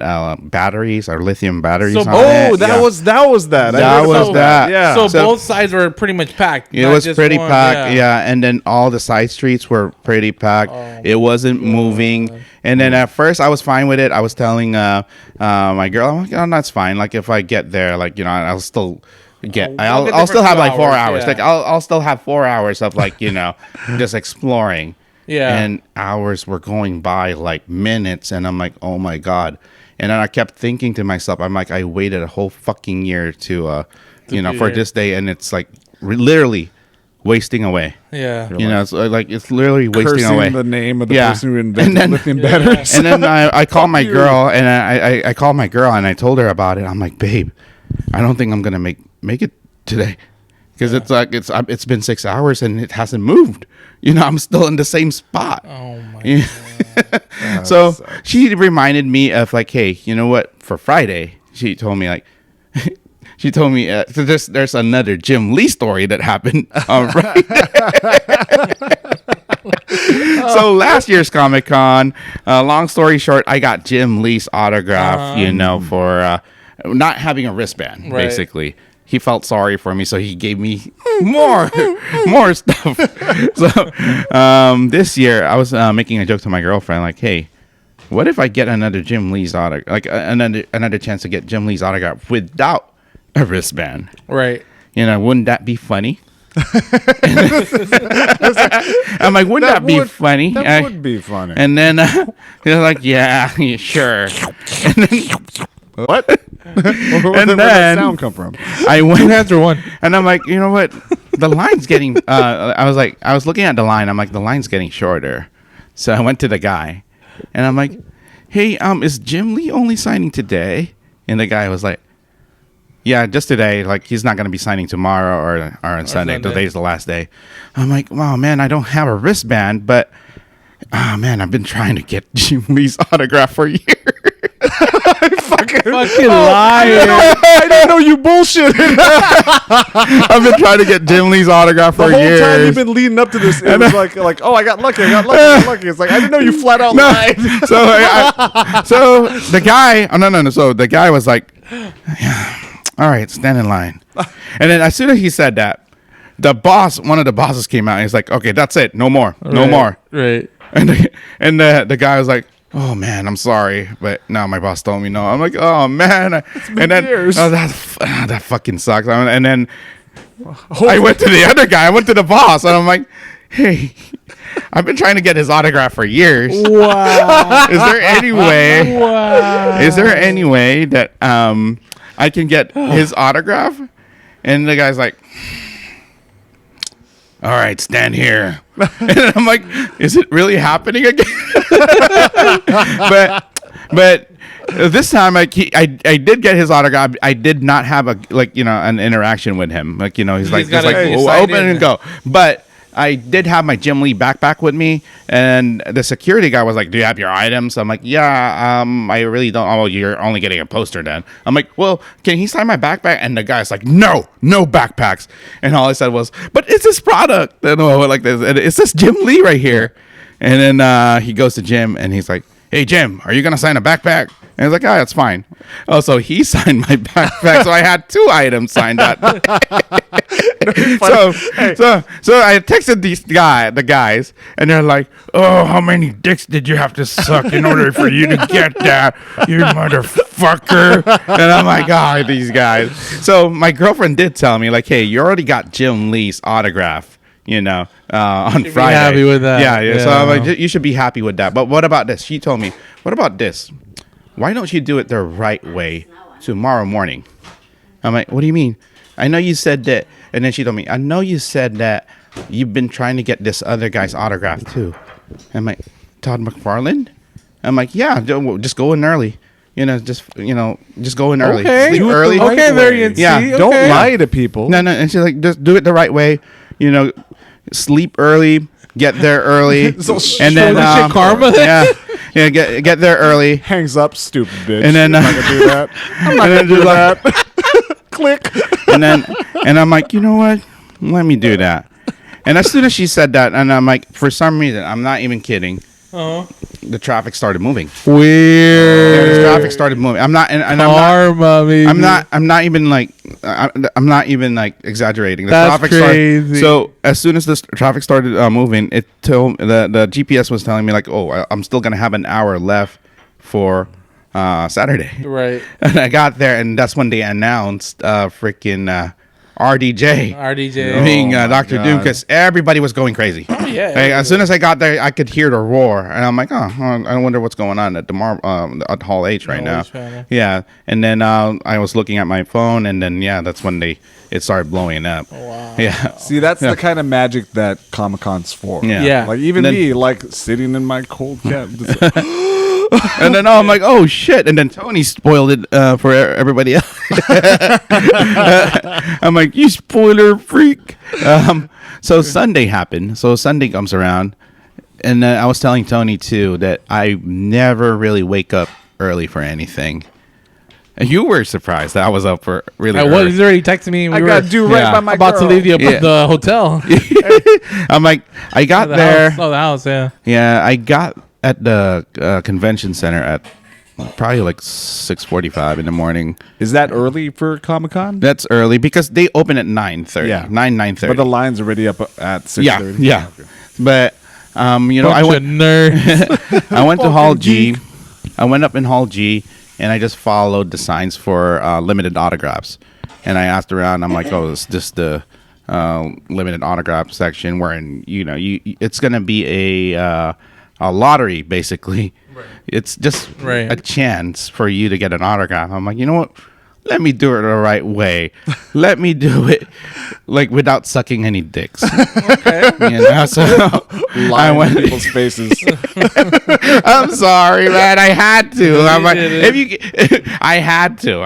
batteries or lithium batteries on it. That was that. That was that. Yeah. So both sides were pretty much packed. It was pretty packed, yeah. And then all the side streets were pretty packed. It wasn't moving. And then at first I was fine with it. I was telling my girl, I'm like, oh, that's fine. Like if I get there, like, you know, I'll still I'll still have like 4 hours. Yeah. Like I'll still have 4 hours of like, you know, just exploring. Yeah. And hours were going by like minutes, and I'm like, oh my God. And then I kept thinking to myself, I'm like, I waited a whole fucking year to you know, for this day, and it's like literally wasting away. Yeah. You know, it's like it's literally wasting Cursing away. the name of the person who invented then, lithium batteries. And then I called my girl, and I called my girl, and I told her about it. I'm like, babe, I don't think I'm gonna make it today, because it's like it's been 6 hours and it hasn't moved. You know, I'm still in the same spot. Oh my God. So she reminded me of like, hey, you know what? For Friday, she told me like, so there's another Jim Lee story that happened on Friday. So last year's Comic-Con, long story short, I got Jim Lee's autograph, you know, for not having a wristband, basically. He felt sorry for me, so he gave me more stuff. So this year, I was making a joke to my girlfriend, like, "Hey, what if I get another Jim Lee's autograph, like another chance to get Jim Lee's autograph without a wristband? Right? You know, wouldn't that be funny?" I'm like, wouldn't that be funny? That would be funny. And then they're like, yeah, sure. And then, what? Where did that sound come from? I went after one, and I'm like, you know what? The line's getting. I was looking at the line. I'm like, the line's getting shorter. So I went to the guy, and I'm like, hey, is Jim Lee only signing today? And the guy was like, yeah, just today. Like, he's not going to be signing tomorrow or on Sunday. Today's the last day. I'm like, wow, man, I don't have a wristband, but man, I've been trying to get Jim Lee's autograph for years. Fucking liar. I didn't know you bullshit. I've been trying to get Jim Lee's autograph for years. The whole time you've been leading up to this, it was like, oh, I got lucky. It's like, I didn't know you flat out lied. So the guy, no. So the guy was like, all right, stand in line. And then as soon as he said that, one of the bosses came out and he's like, okay, that's it. No more. No more. Right. And the guy was like, oh man, I'm sorry, but no, my boss told me no. I'm like, oh man, and then that fucking sucks. And then I went to the other guy. I went to the boss, and I'm like, hey, I've been trying to get his autograph for years. Wow. Is there any way? Wow. Is there any way that I can get his autograph? And the guy's like, all right, stand here. And I'm like, is it really happening again? but this time I did get his autograph. I did not have an interaction with him. Like, you know, he's like, open and go. But I did have my Jim Lee backpack with me, and the security guy was like, do you have your items? I'm like, yeah, I really don't. Oh, you're only getting a poster then. I'm like, well, can he sign my backpack? And the guy's like, no backpacks. And all I said was, but it's this product. And like this, and it's this Jim Lee right here. And then he goes to Jim, and he's like, hey, Jim, are you going to sign a backpack? And he's like, oh, that's fine. Oh, so he signed my backpack. So I had 2 items signed that. So I texted the guys, and they're like, oh, how many dicks did you have to suck in order for you to get that, you motherfucker? And I'm like, oh, these guys. So my girlfriend did tell me, like, hey, you already got Jim Lee's autograph, you know, on Friday. Be happy with that. Yeah. So I'm like, you should be happy with that. But what about this? She told me, what about this? Why don't you do it the right way tomorrow morning? I'm like, what do you mean? I know you said that. And then she told me, I know you said that you've been trying to get this other guy's autograph too. I'm like, Todd McFarlane? I'm like, yeah, just go in early. Just go in early. Okay. Sleep early. Okay, variant. Yeah. Okay. Don't lie to people. No. And she's like, just do it the right way. Sleep early, get there early, So and then shit karma. yeah, get there early, hangs up, stupid bitch. and then I'm not gonna do that. I'm not gonna do that. Click. and I'm like, you know what? Let me do that. And as soon as she said that, and I'm like, for some reason, I'm not even kidding. The traffic started moving. Weird. The traffic started moving. I'm not, and Karma, baby. I'm not even like exaggerating. The That's traffic crazy. started. So as soon as the traffic started moving, it told the GPS was telling me like, oh, I'm still gonna have an hour left for Saturday. Right. And I got there, and that's when they announced freaking RDJ being Dr. Doom, because everybody was going crazy. Oh, yeah. Like, as soon as I got there, I could hear the roar, and I'm like, I wonder what's going on at the at Hall H right now. Yeah, and then I was looking at my phone, and then that's when it started blowing up. Oh, wow. Yeah. See, that's the kind of magic that Comic-Con's for. Yeah. Like even me, like sitting in my cold cab. And then I'm like, oh shit! And then Tony spoiled it for everybody else. I'm like, you spoiler freak. So Sunday happened. So Sunday comes around, and I was telling Tony too that I never really wake up early for anything. And you were surprised that I was up for really early. He's already texting me. I got due right by my about girl. to leave the hotel. I'm like, I got there. The house, yeah. Yeah, I got at the convention center at probably like 6:45 in the morning. Is that early for Comic-Con? That's early because they open at 9:30. Yeah. 9:30. But the line's already up at 6:30. Yeah. Okay. But I went nerds. I went to Hall G. I went up in Hall G, and I just followed the signs for limited autographs. And I asked around. I'm like, oh, is this the limited autograph section? Wherein it's gonna be a lottery, basically. Right. It's just a chance for you to get an autograph. I'm like, you know what? Let me do it the right way. Let me do it like without sucking any dicks. Okay. So I went in people's faces. I'm sorry, man. I had to. I'm like, I had to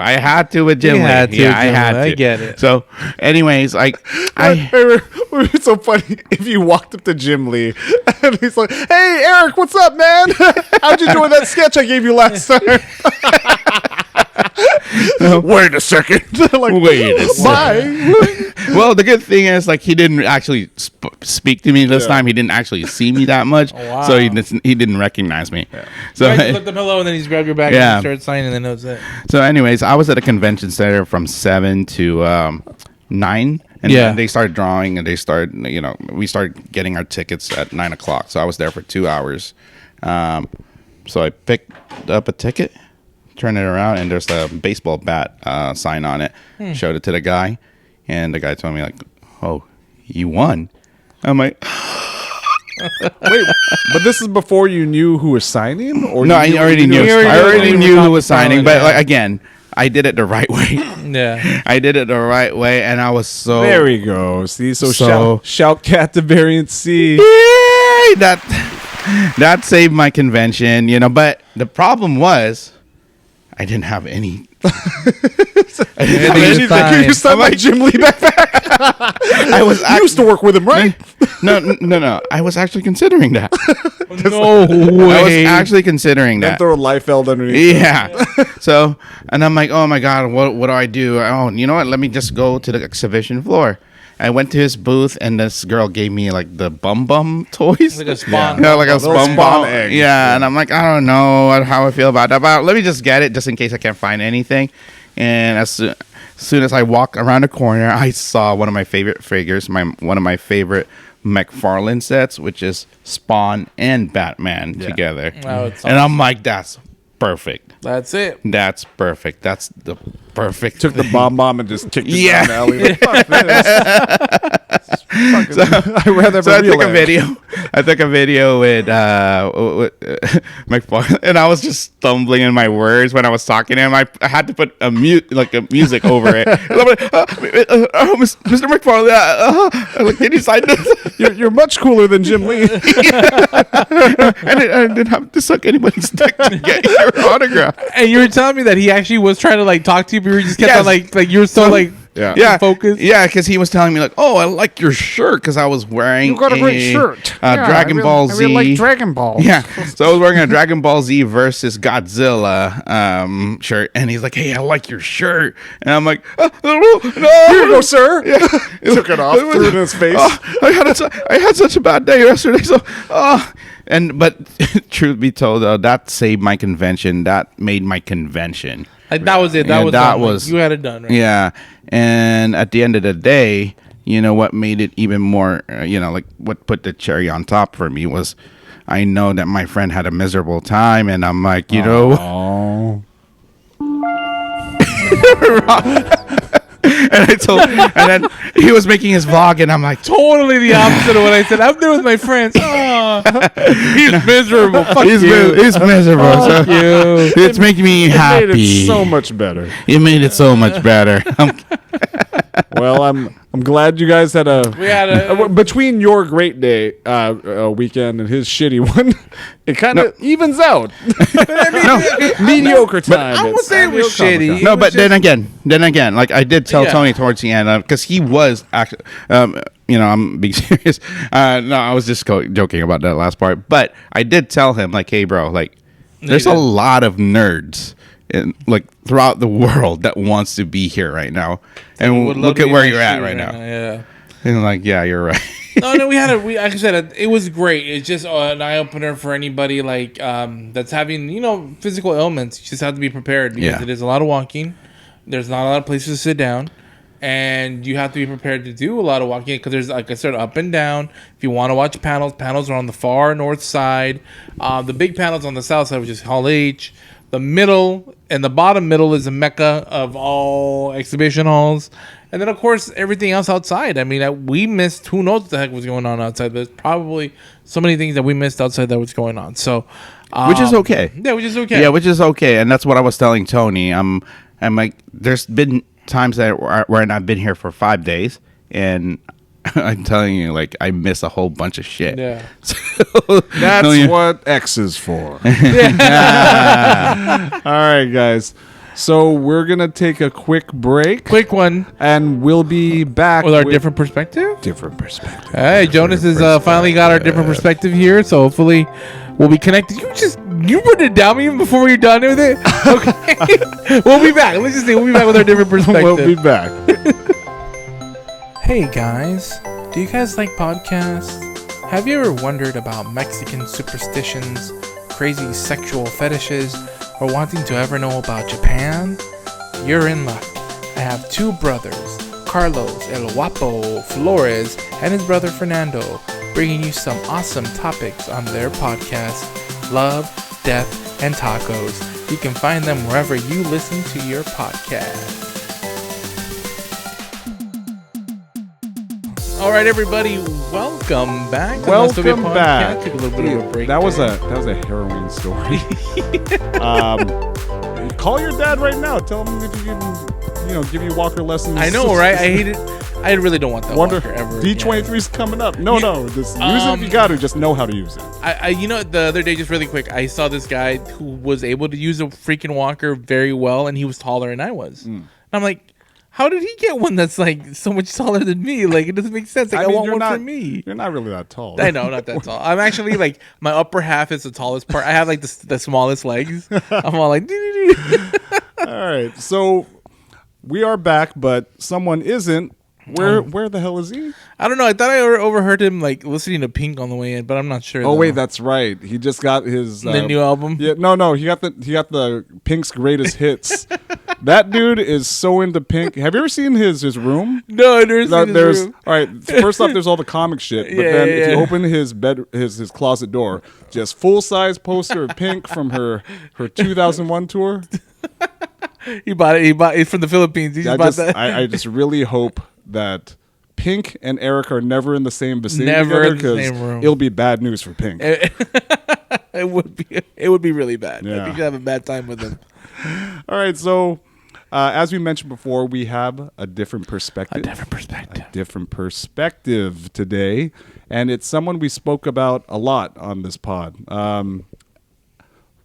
with Jim Lee. I had to. I get it. So, anyways, It's so funny if you walked up to Jim Lee and he's like, "Hey, Eric, what's up, man? How'd you do with that sketch I gave you last time?" Wait a second. Wait a second. Bye. Well, the good thing is, like, he didn't actually speak to me this time. He didn't actually see me that much, so he didn't recognize me. Yeah. So you guys looked up hello, and then he's grabbed your bag and started signing, and then that was it. So, anyways, I was at a convention center from 7 to 9. And then they started drawing, and they started, we started getting our tickets at 9 o'clock. So I was there for 2 hours. So I picked up a ticket, turned it around, and there's a baseball bat sign on it. Showed it to the guy, and the guy told me, like, oh, you won. I'm like, wait, but this is before you knew who was signing? Or no, I already knew. I already knew who was signing, but like, again, I did it the right way. Yeah. I did it the right way, and I was so... There we go. See, so shout cat to Variant C. Yay! That saved my convention, but the problem was I didn't have any... You signed my Jim Lee backpack. I used to work with him, right? No. I was actually considering that. No way. I was actually considering that. And throw a Liefeld underneath. Yeah. So, and I'm like, oh my God, what do I do? Oh, you know what? Let me just go to the exhibition floor. I went to his booth, and this girl gave me like the bum toys, like a spawn, like a spawn egg. Yeah, and I'm like, I don't know how I feel about that, but let me just get it just in case I can't find anything. And as soon as I walked around the corner, I saw one of my favorite figures, one of my favorite McFarlane sets, which is Spawn and Batman together. Oh, it's awesome. And I'm like, that's perfect. That's it. That's perfect. That's the perfect. Took the bomb and just kicked it down the alley. Like, fuck this. I'd rather have I took a video with McFarlane, and I was just stumbling in my words when I was talking to him. I had to put a music over it. Mr. McFarlane, can you sign this? You're much cooler than Jim Lee. I didn't have to suck anybody's dick to get your autograph. And you were telling me that he actually was trying to like talk to you, but you just kept on like you were so like Yeah, focus. Yeah, because he was telling me like, "Oh, I like your shirt," because I was wearing You got a great shirt. Dragon Ball Z. I really like Dragon Ball. Yeah, so I was wearing a Dragon Ball Z versus Godzilla shirt, and he's like, "Hey, I like your shirt," and I'm like, "No, Here you go, sir. Yeah. Took it off, threw it in his face. I had such a bad day yesterday, so but truth be told, though, that saved my convention. That made my convention. Like, that was it. That was you had it done, right? Yeah, and at the end of the day, you know what made it even more, like what put the cherry on top for me was, I know that my friend had a miserable time, and I'm like, and then he was making his vlog, and I'm like, totally the opposite of what I said. I'm there with my friends. He's miserable. Fuck he's miserable. Fuck you. It's making me happy. Made it so much better. It made it so much better. Well, I'm glad you guys had between your great day weekend and his shitty one. It kind of evens out. Mediocre time. I won't say it was shitty. No, but then again, like I did tell Tony towards the end, because he was actually, I'm being serious. No, I was just joking about that last part. But I did tell him, like, hey, bro, like, there's a lot of nerds throughout the world that wants to be here right now, and look at where you're at right now. Yeah, and I'm like, yeah, you're right. No, like I said, it was great. It's just an eye opener for anybody that's having physical ailments. You just have to be prepared because it is a lot of walking. There's not a lot of places to sit down, and you have to be prepared to do a lot of walking because there's, like I said, up and down. If you want to watch panels are on the far north side. The big panels on the south side, which is Hall H. The middle and the bottom middle is a mecca of all exhibition halls. And then, of course, everything else outside. I mean, we missed, who knows what the heck was going on outside. There's probably so many things that we missed outside that was going on. So, which is okay. Yeah, which is okay. Yeah, which is okay. And that's what I was telling Tony. I'm like, there's been times where I've been here for 5 days, and I'm telling you, like, I miss a whole bunch of shit. Yeah. That's what X is for. All right, guys. So we're going to take a quick break. Quick one. And we'll be back with our different perspective. Different perspective. Hey, Jonas has finally got our different perspective here. So hopefully we'll be connected. You put it down even before you're done with it? Okay. We'll be back. Let's just say we'll be back with our different perspective. We'll be back. Hey guys, do you guys like podcasts? Have you ever wondered about Mexican superstitions, crazy sexual fetishes, or wanting to ever know about Japan? You're in luck. I have two brothers, Carlos El Guapo Flores and his brother Fernando, bringing you some awesome topics on their podcast, Love, Death, and Tacos. You can find them wherever you listen to your podcast. All right, everybody, welcome back. Welcome back. Took a little bit of a break. That was a harrowing story. Call your dad right now. Tell him if you can, give you walker lessons. I know, right? I hate it. I really don't want that walker ever. D23 is coming up. No, just use it if you got to. Just know how to use it. The other day, just really quick, I saw this guy who was able to use a freaking walker very well, and he was taller than I was. And I'm like, how did he get one that's like so much taller than me? Like, it doesn't make sense. Like, I want one for me. You're not really that tall. I know, not that tall. I'm actually like, my upper half is the tallest part. I have like the smallest legs. I'm all like, all right. So we are back, but someone isn't. Where the hell is he? I don't know. I thought I overheard him like listening to Pink on the way in, but I'm not sure. Oh wait, that's right. He just got his the new album. Yeah, no. He got the Pink's greatest hits. That dude is so into Pink. Have you ever seen his room? No, I've never seen his room. All right. First off, there's all the comic shit, but then if you open his his closet door, just full size poster of Pink from her 2001 tour. He bought it from the Philippines. He just bought that. I just really hope that Pink and Eric are never in the same vicinity never together, in the same room. It'll be bad news for Pink. It would be really bad. Yeah. I think you have a bad time with him. All right, so as we mentioned before, we have a different perspective. A different perspective today, and it's someone we spoke about a lot on this pod.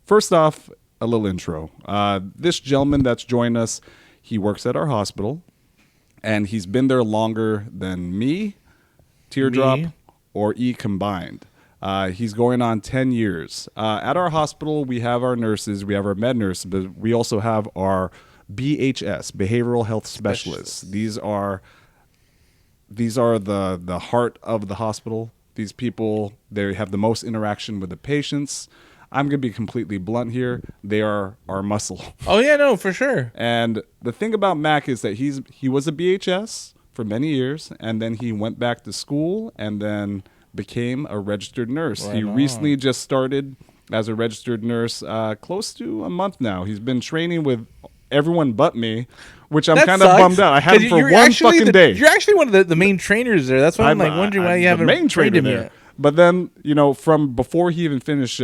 First off, a little intro. This gentleman that's joined us, he works at our hospital. and he's been there longer than me, Teardrop, or E combined. He's going on 10 years. At our hospital, we have our nurses, we have our med nurse, but we also have our BHS, Behavioral Health Specialists. These are the heart of the hospital. These people, they have the most interaction with the patients. I'm going to be completely blunt here. They are our muscle. Oh, yeah, no, for sure. And the thing about Mac is that he was a BHS for many years, and then he went back to school and then became a registered nurse. He recently just started as a registered nurse close to a month now. He's been training with everyone but me, which I'm kind of bummed out. I had him for one fucking day. You're actually one of the main trainers there. That's why I'm like wondering why you haven't trained him yet. But then, from before he even finished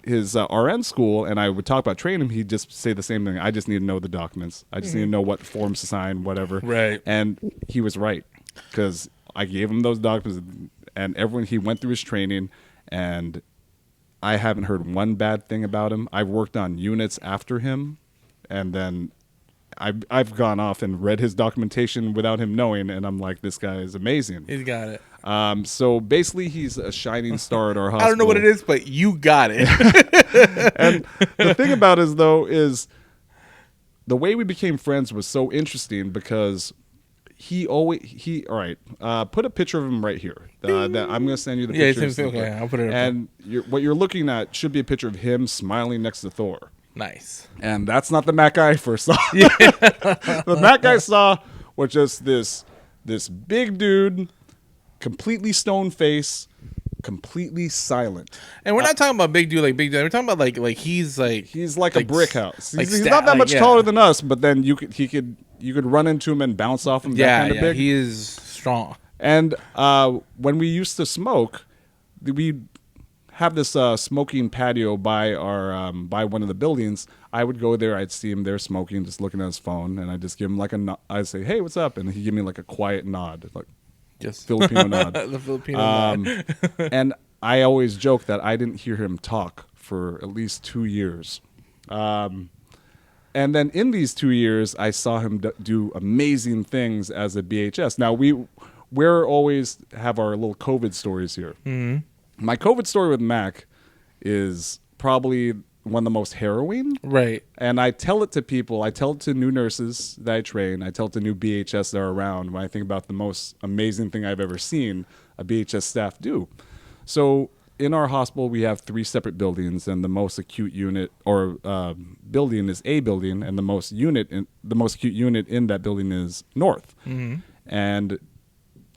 his RN school, and I would talk about training him, he'd just say the same thing. I just need to know the documents. I just need to know what forms to sign, whatever. Right. And he was right, because I gave him those documents, and he went through his training, and I haven't heard one bad thing about him. I've worked on units after him, and then I've gone off and read his documentation without him knowing, and I'm like, this guy is amazing. He's got it. So basically, he's a shining star at our hospital. I don't know what it is, but you got it. And the thing about it, though, is the way we became friends was so interesting because all right, put a picture of him right here. That I'm going to send you the picture. Okay, I'll put it up. And what you're looking at should be a picture of him smiling next to Thor. Nice. And that's not the Mac guy I first saw. The Mac guy saw was just this big dude, completely stone face, completely silent. And we're not talking about big dude. We're talking about like he's like a brick house. He's not that much taller than us, but then you could run into him and bounce off him. That kind of big. He is strong. And when we used to smoke, we have this smoking patio by one of the buildings. I would go there. I'd see him there smoking, just looking at his phone, and I'd just give him like a nod. I'd say, "Hey, what's up?" And he'd give me like a quiet nod, like just Filipino nod. The Filipino nod. And I always joke that I didn't hear him talk for at least 2 years. And then in these 2 years, I saw him do amazing things as a BHS. Now we're always have our little COVID stories here. Mm-hmm. My COVID story with Mac is probably one of the most harrowing. Right. And I tell it to people. I tell it to new nurses that I train. I tell it to new BHS that are around when I think about the most amazing thing I've ever seen a BHS staff do. So in our hospital, we have 3 separate buildings, and the most acute unit or building is A building, and the most acute unit in that building is North. Mm-hmm. And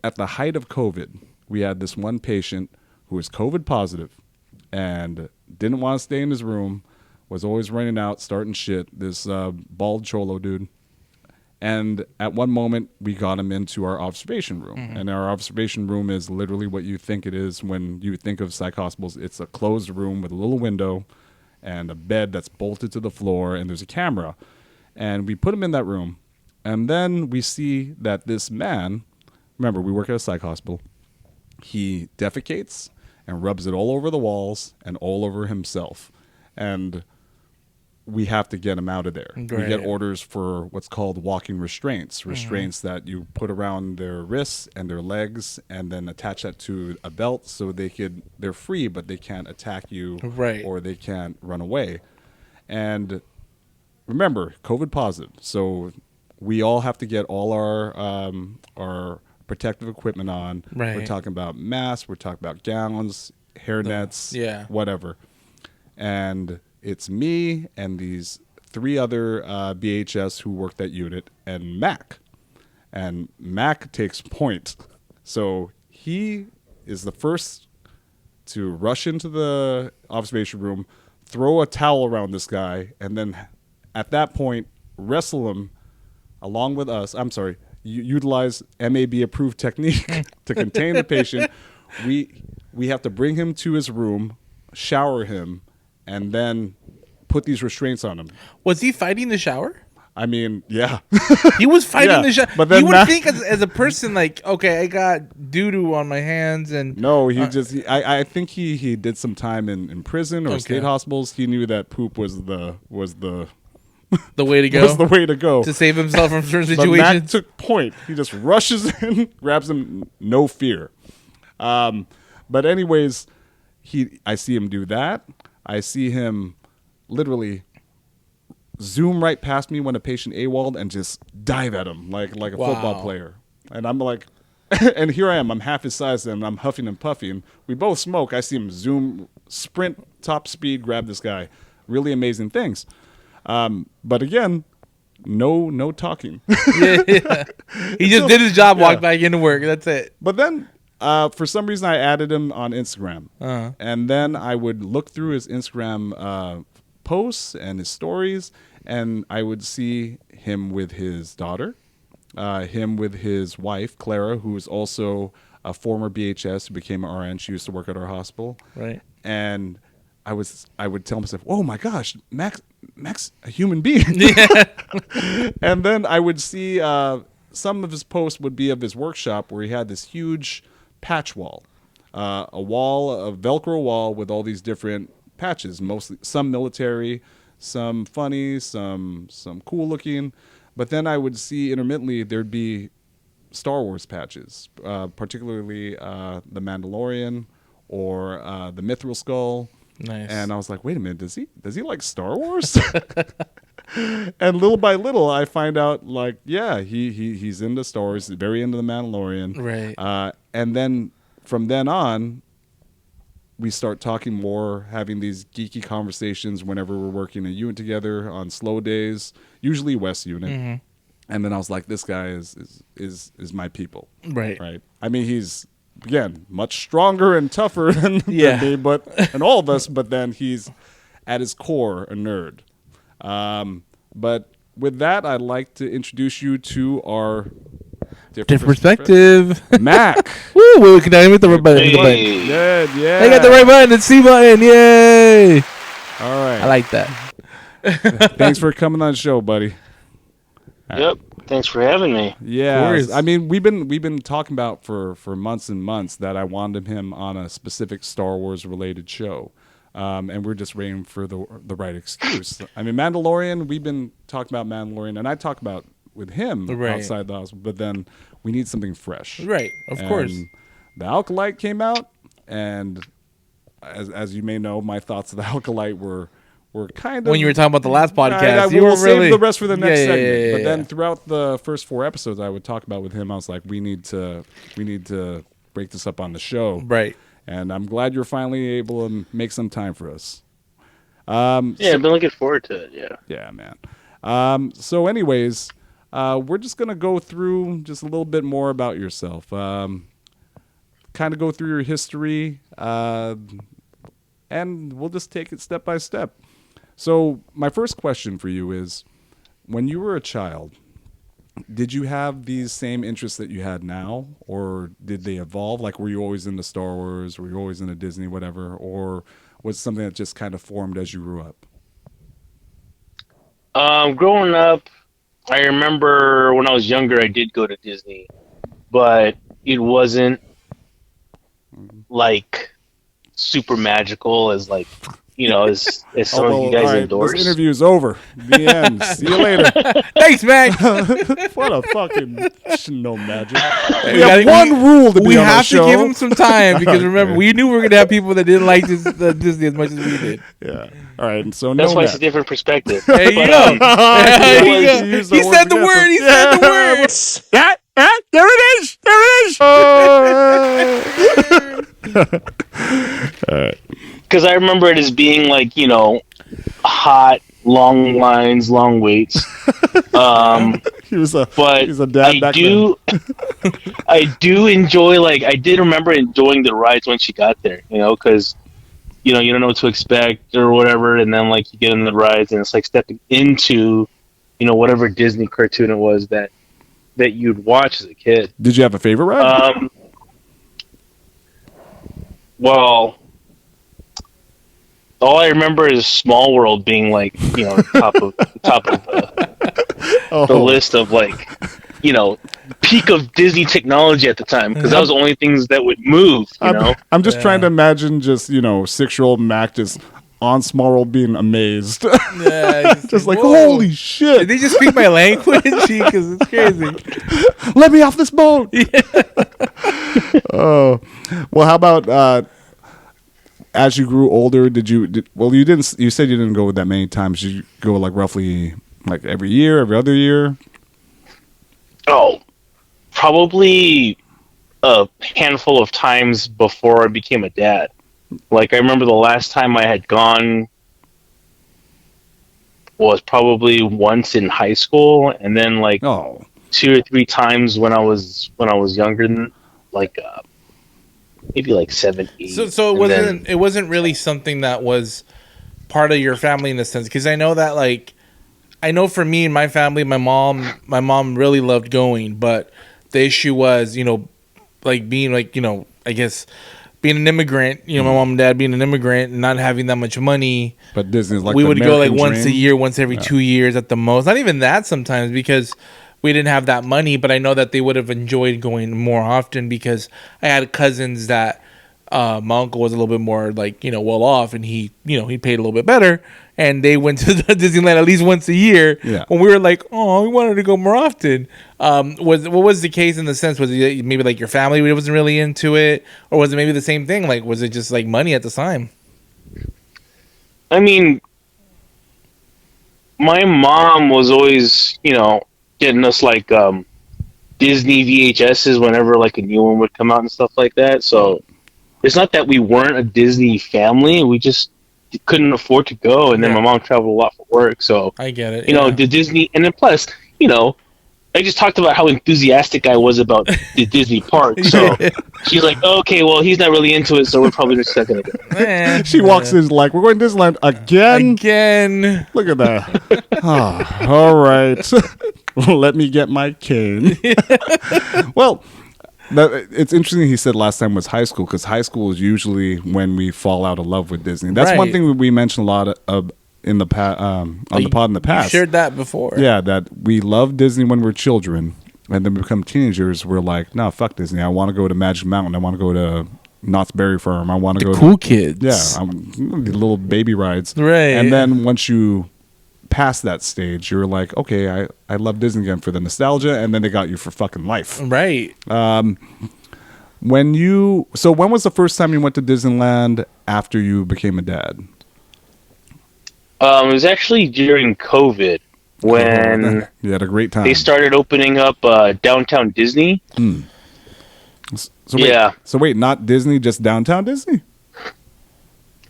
at the height of COVID, we had this one patient who was COVID positive and didn't want to stay in his room, was always running out, starting shit, this bald cholo dude. And at one moment, we got him into our observation room. Mm-hmm. And our observation room is literally what you think it is when you think of psych hospitals. It's a closed room with a little window and a bed that's bolted to the floor, and there's a camera. And we put him in that room. And then we see that this man, remember, we work at a psych hospital, he defecates and rubs it all over the walls and all over himself. And we have to get him out of there. Right. We get orders for what's called walking restraints that you put around their wrists and their legs and then attach that to a belt so they're free, but they can't attack you, right, or they can't run away. And remember, COVID positive. So we all have to get all our protective equipment on. Right. We're talking about masks, we're talking about gowns, hair nets, whatever. And it's me and these 3 other BHS who work that unit, and Mac. And Mac takes point. So he is the first to rush into the observation room, throw a towel around this guy, and then at that point, wrestle him along with us. I'm sorry. Utilize MAB-approved technique to contain the patient. We have to bring him to his room, shower him, and then put these restraints on him. Was he fighting the shower? I mean, yeah. He was fighting the shower. But then you would think as a person, like, okay, I got doo-doo on my hands. And no, I think he did some time in prison or state hospitals. He knew that poop was the The way to go was the way to go to save himself from certain But Mac situations. took point. He just rushes in, grabs him, no fear. But anyways, I see him do that. I see him literally zoom right past me when a patient AWOL'd and just dive at him like a football player. And I'm like, and here I am. I'm half his size and I'm huffing and puffing. We both smoke. I see him zoom, sprint, top speed, grab this guy. Really amazing things. But again, no talking. Yeah. He just did his job, walked back into work. That's it. But then, for some reason, I added him on Instagram. And then I would look through his Instagram posts and his stories, and I would see him with his daughter, him with his wife, Clara, who is also a former BHS who became an RN. She used to work at our hospital. Right. And I would tell myself, oh my gosh, Max, a human being. And then I would see some of his posts would be of his workshop where he had this huge patch wall, a Velcro wall with all these different patches, mostly some military, some funny, some cool looking. But then I would see intermittently there'd be Star Wars patches, particularly the Mandalorian or the Mithril Skull. Nice. And I was like, wait a minute, does he like Star Wars? And little by little, I find out like, yeah, he's into Star Wars, very into the Mandalorian. Right. And then from then on, we start talking more, having these geeky conversations whenever we're working a unit together on slow days, usually West unit. Mm-hmm. And then I was like, this guy is my people. Right. Right. I mean, he's, again, much stronger and tougher than me, and all of us, but then he's at his core a nerd. But with that, I'd like to introduce you to our different perspective. Mac. Woo, can I hit the right button? Good, yeah. I got the right button, the C button, yay. All right. I like that. Thanks for coming on the show, buddy. Yep. Thanks for having me. Yeah, I mean, we've been talking about for months and months that I wanted him on a specific Star Wars related show, and we're just waiting for the right excuse. I mean, Mandalorian. We've been talking about Mandalorian, and I talk about with him outside the house, but then we need something fresh. Right, of course. The Acolyte came out, and as you may know, my thoughts of the Acolyte were kind of, when you were talking about the last podcast, you were will really save the rest for the next segment. Yeah. But then throughout the first 4 episodes, I would talk about with him. I was like, we need to break this up on the show, right? And I'm glad you're finally able to make some time for us. I've been looking forward to it. Yeah, man. So, anyways, we're just gonna go through just a little bit more about yourself. Kind of go through your history, and we'll just take it step by step. So my first question for you is, when you were a child, did you have these same interests that you had now, or did they evolve? Like, were you always into Star Wars? Were you always into Disney, whatever? Or was it something that just kind of formed as you grew up? Growing up, I remember when I was younger, I did go to Disney, but it wasn't like super magical as like, as some of you guys endorse. This interview is over. The end. See you later. Thanks, man. What a fucking no magic. We have one rule to be on the show. We have to give him some time because remember, we knew we were gonna have people that didn't like Disney as much as we did. Yeah. All right. And so that's why it's a different perspective. There you go. He said the word. He said the word. There it is. There it is. All right. Because I remember it as being like, hot, long lines, long waits. He was a dad I back then. I do enjoy, I did remember enjoying the rides when she got there, because, you don't know what to expect or whatever, and then, you get in the rides, and it's like stepping into, whatever Disney cartoon it was that you'd watch as a kid. Did you have a favorite ride? Well, all I remember is Small World being top of the list of peak of Disney technology at the time, because that was the only things that would move. I'm just trying to imagine 6-year-old Mac just on Small World being amazed. Yeah, just like, whoa. holy shit. Did they just speak my language? Because it's crazy. Let me off this boat. Oh, well, how about as you grew older, you said you didn't go that many times. Did you go like roughly like every year, every other year? Oh, probably a handful of times before I became a dad. Like, I remember the last time I had gone was probably once in high school, and then like 2 or 3 times when I was younger than like maybe like 7, 8. So it wasn't really something that was part of your family in a sense, because I know that like I know for me and my family, my mom really loved going, but the issue was, you know, like being like, you know, I guess being an immigrant, you know, my mom and dad being an immigrant and not having that much money. But Disney's like we the would go like American once a dream. year, once every 2 years at the most. Not even that sometimes, because we didn't have that money. But I know that they would have enjoyed going more often, because I had cousins that my uncle was a little bit more like, you know, well off, and he paid a little bit better, and they went to Disneyland at least once a year. Yeah. When we were like, oh, we wanted to go more often. What was the case in the sense? Was it maybe like your family wasn't really into it, or was it maybe the same thing? Like, was it just like money at the time? I mean, my mom was always, you know, getting us like Disney VHSs whenever like a new one would come out and stuff like that. So it's not that we weren't a Disney family; we just couldn't afford to go. And then my mom traveled a lot for work, so I get it. You know, the Disney, and then plus, you know, I just talked about how enthusiastic I was about the Disney park. So she's like, okay, well, he's not really into it, so we're probably just not gonna go. She walks in like, we're going to Disneyland again. Look at that. Oh, all right. Let me get my cane. Well, it's interesting he said last time was high school, because high school is usually when we fall out of love with Disney. That's one thing that we mentioned a lot of in the on the pod in the past. You shared that before. Yeah, that we love Disney when we're children, and then we become teenagers. We're like, no, fuck Disney. I want to go to Magic Mountain. I want to go to Knott's Berry Farm. I want to go cool to kids. Yeah, the little baby rides. Right. And then once you pass that stage, you're like, okay, I love Disney again for the nostalgia, and then they got you for fucking life. Right. When was the first time you went to Disneyland after you became a dad? It was actually during COVID when you had a great time. They started opening up downtown Disney. So wait, not Disney, just downtown Disney?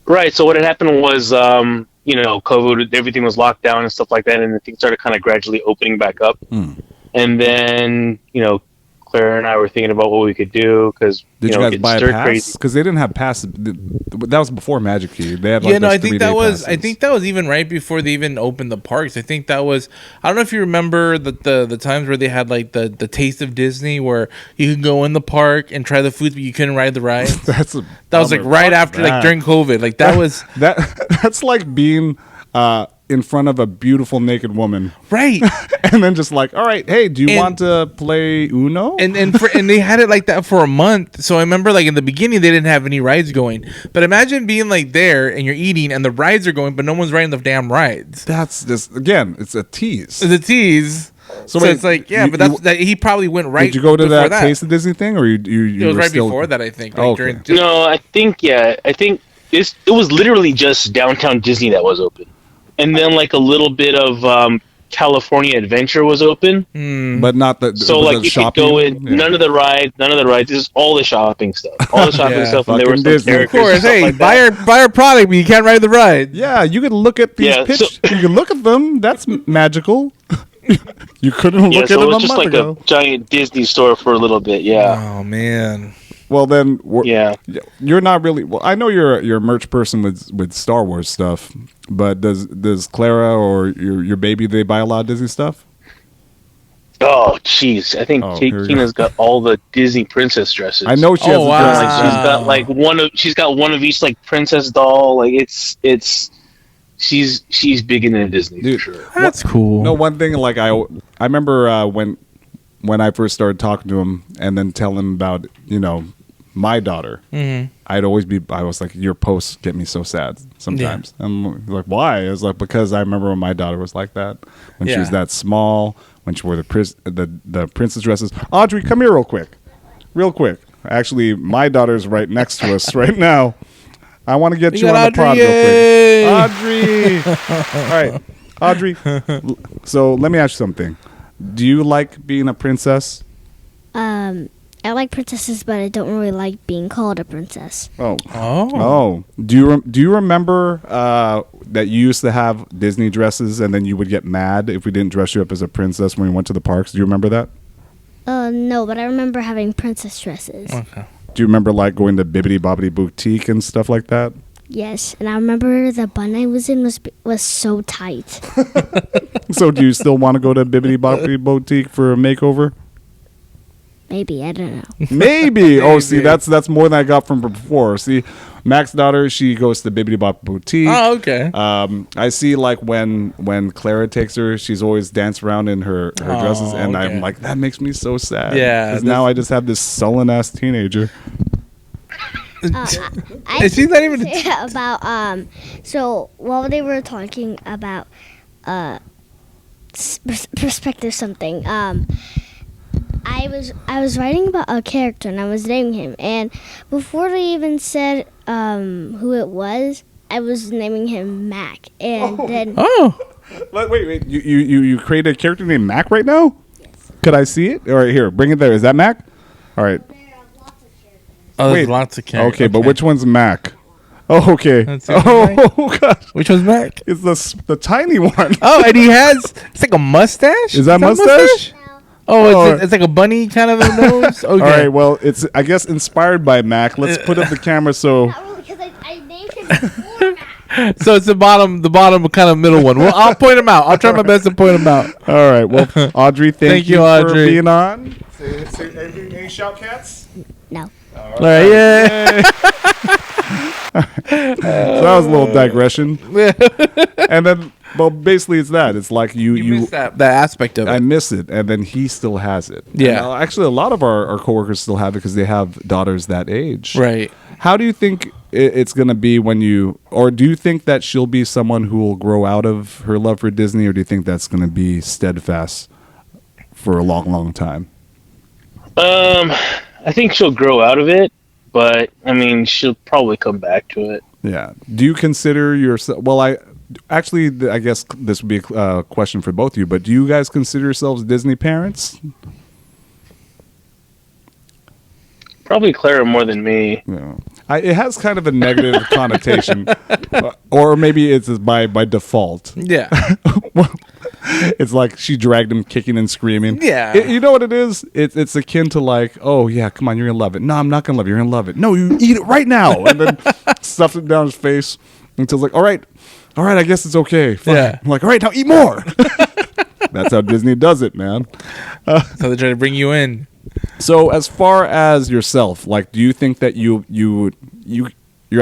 Right. So what had happened was, you know, COVID, everything was locked down and stuff like that, and things started kind of gradually opening back up. And then, you know, Claire and I were thinking about what we could do, because Did you guys buy a pass? Because they didn't have pass. That was before Magic Key. They had I think that was even right before they even opened the parks. I think that was. I don't know if you remember the times where they had like the Taste of Disney, where you could go in the park and try the foods, but you couldn't ride the rides. That was like right after, like during COVID. Like that was that's like being in front of a beautiful naked woman, right? And then just like, all right, hey, do you want to play Uno? And they had it like that for a month. So I remember, like in the beginning, they didn't have any rides going. But imagine being like there and you're eating and the rides are going, but no one's riding the damn rides. That's just, again, it's a tease. It's a tease. So wait, it's like, yeah, but that he probably went right. Did you go to that Taste of Disney thing, or you? It was were right still... before that, I think. Like during No, I think it was literally just downtown Disney that was open. And then like a little bit of California Adventure was open, but not the. So like you could go in, none of the rides. This is all the shopping stuff. All the shopping stuff. And there were some Disney. characters. Of course, hey, like buy our product, but you can't ride the ride. Yeah, you could look at these you can look at them. That's magical. You couldn't look at so them it was a just month like ago. a giant Disney store for a little bit. Yeah. Oh man. Well then, you're not really. Well, I know you're a merch person with Star Wars stuff, but does Clara or your baby, they buy a lot of Disney stuff? Oh jeez, I think Tina's got all the Disney princess dresses. I know she has. Like she's got one of each like princess doll. Like she's big into Disney, dude, for sure. That's cool. No, one thing like I remember when I first started talking to him and then telling him about my daughter, I was like, your posts get me so sad sometimes. I'm like, why? It was like, because I remember when my daughter was like that, when she was that small, when she wore the princess dresses. Audrey, come here real quick. Actually, my daughter's right next to us right now. I want to get you on the pod real quick. Audrey! All right, Audrey. So let me ask you something. Do you like being a princess? I like princesses, but I don't really like being called a princess. Oh. Do you remember that you used to have Disney dresses, and then you would get mad if we didn't dress you up as a princess when we went to the parks? Do you remember that? No, but I remember having princess dresses. Okay. Do you remember like going to Bibbidi Bobbidi Boutique and stuff like that? Yes, and I remember the bun I was in was so tight. So do you still want to go to Bibbidi Bobbidi Boutique for a makeover? Maybe, I don't know. Maybe. Oh, see, that's more than I got from before. See, Mac's daughter, she goes to Bibbidi Bobbidi Boutique. Oh, okay. I see, like, when Clara takes her, she's always danced around in her dresses, and I'm like, that makes me so sad. Yeah. Because now I just have this sullen-ass teenager. I She's not even about so while they were talking about perspective something, I was writing about a character and I was naming him, and before they even said who it was, I was naming him Mac, and then wait, you created a character named Mac right now? Yes. Could I see it? All right, here, bring it there. Is that Mac? All right. Oh, there's lots of characters. Okay, but which one's Mac? Oh, okay. Gosh. Which one's Mac? It's the tiny one. Oh, and he has, it's like a mustache? Is that mustache? Oh, it's like a bunny kind of a nose? Okay. All right, well, it's, I guess, inspired by Mac. Let's put up the camera so... because I named him before Mac. So it's the bottom kind of middle one. Well, I'll point him out. I'll try my best to point him out. All right. Well, Audrey, thank you Audrey. for being on. Any shout cats? No. All right, yay. So that was a little digression. And then, well, basically it's that. It's like you miss that aspect of it. I miss it, and then he still has it. Yeah. And, actually, a lot of our coworkers still have it because they have daughters that age. Right. How do you think it's going to be when you, or do you think that she'll be someone who will grow out of her love for Disney, or do you think that's going to be steadfast for a long, long time? I think she'll grow out of it, but I mean, she'll probably come back to it. Yeah. Do you consider yourself? Well, I guess this would be a question for both of you. But do you guys consider yourselves Disney parents? Probably Clara more than me. Yeah. It has kind of a negative connotation, or maybe it's by default. Yeah. Well, it's like she dragged him kicking and screaming. Yeah. You know what it is? It's akin to like, oh yeah, come on, you're gonna love it. No, I'm not gonna love it. You're gonna love it. No, you eat it right now, and then stuffed it down his face until it's like, all right, I guess it's okay. Fine. Yeah. I'm like, all right, now eat more. That's how Disney does it, man. So they try to bring you in. So as far as yourself, like, do you think that you're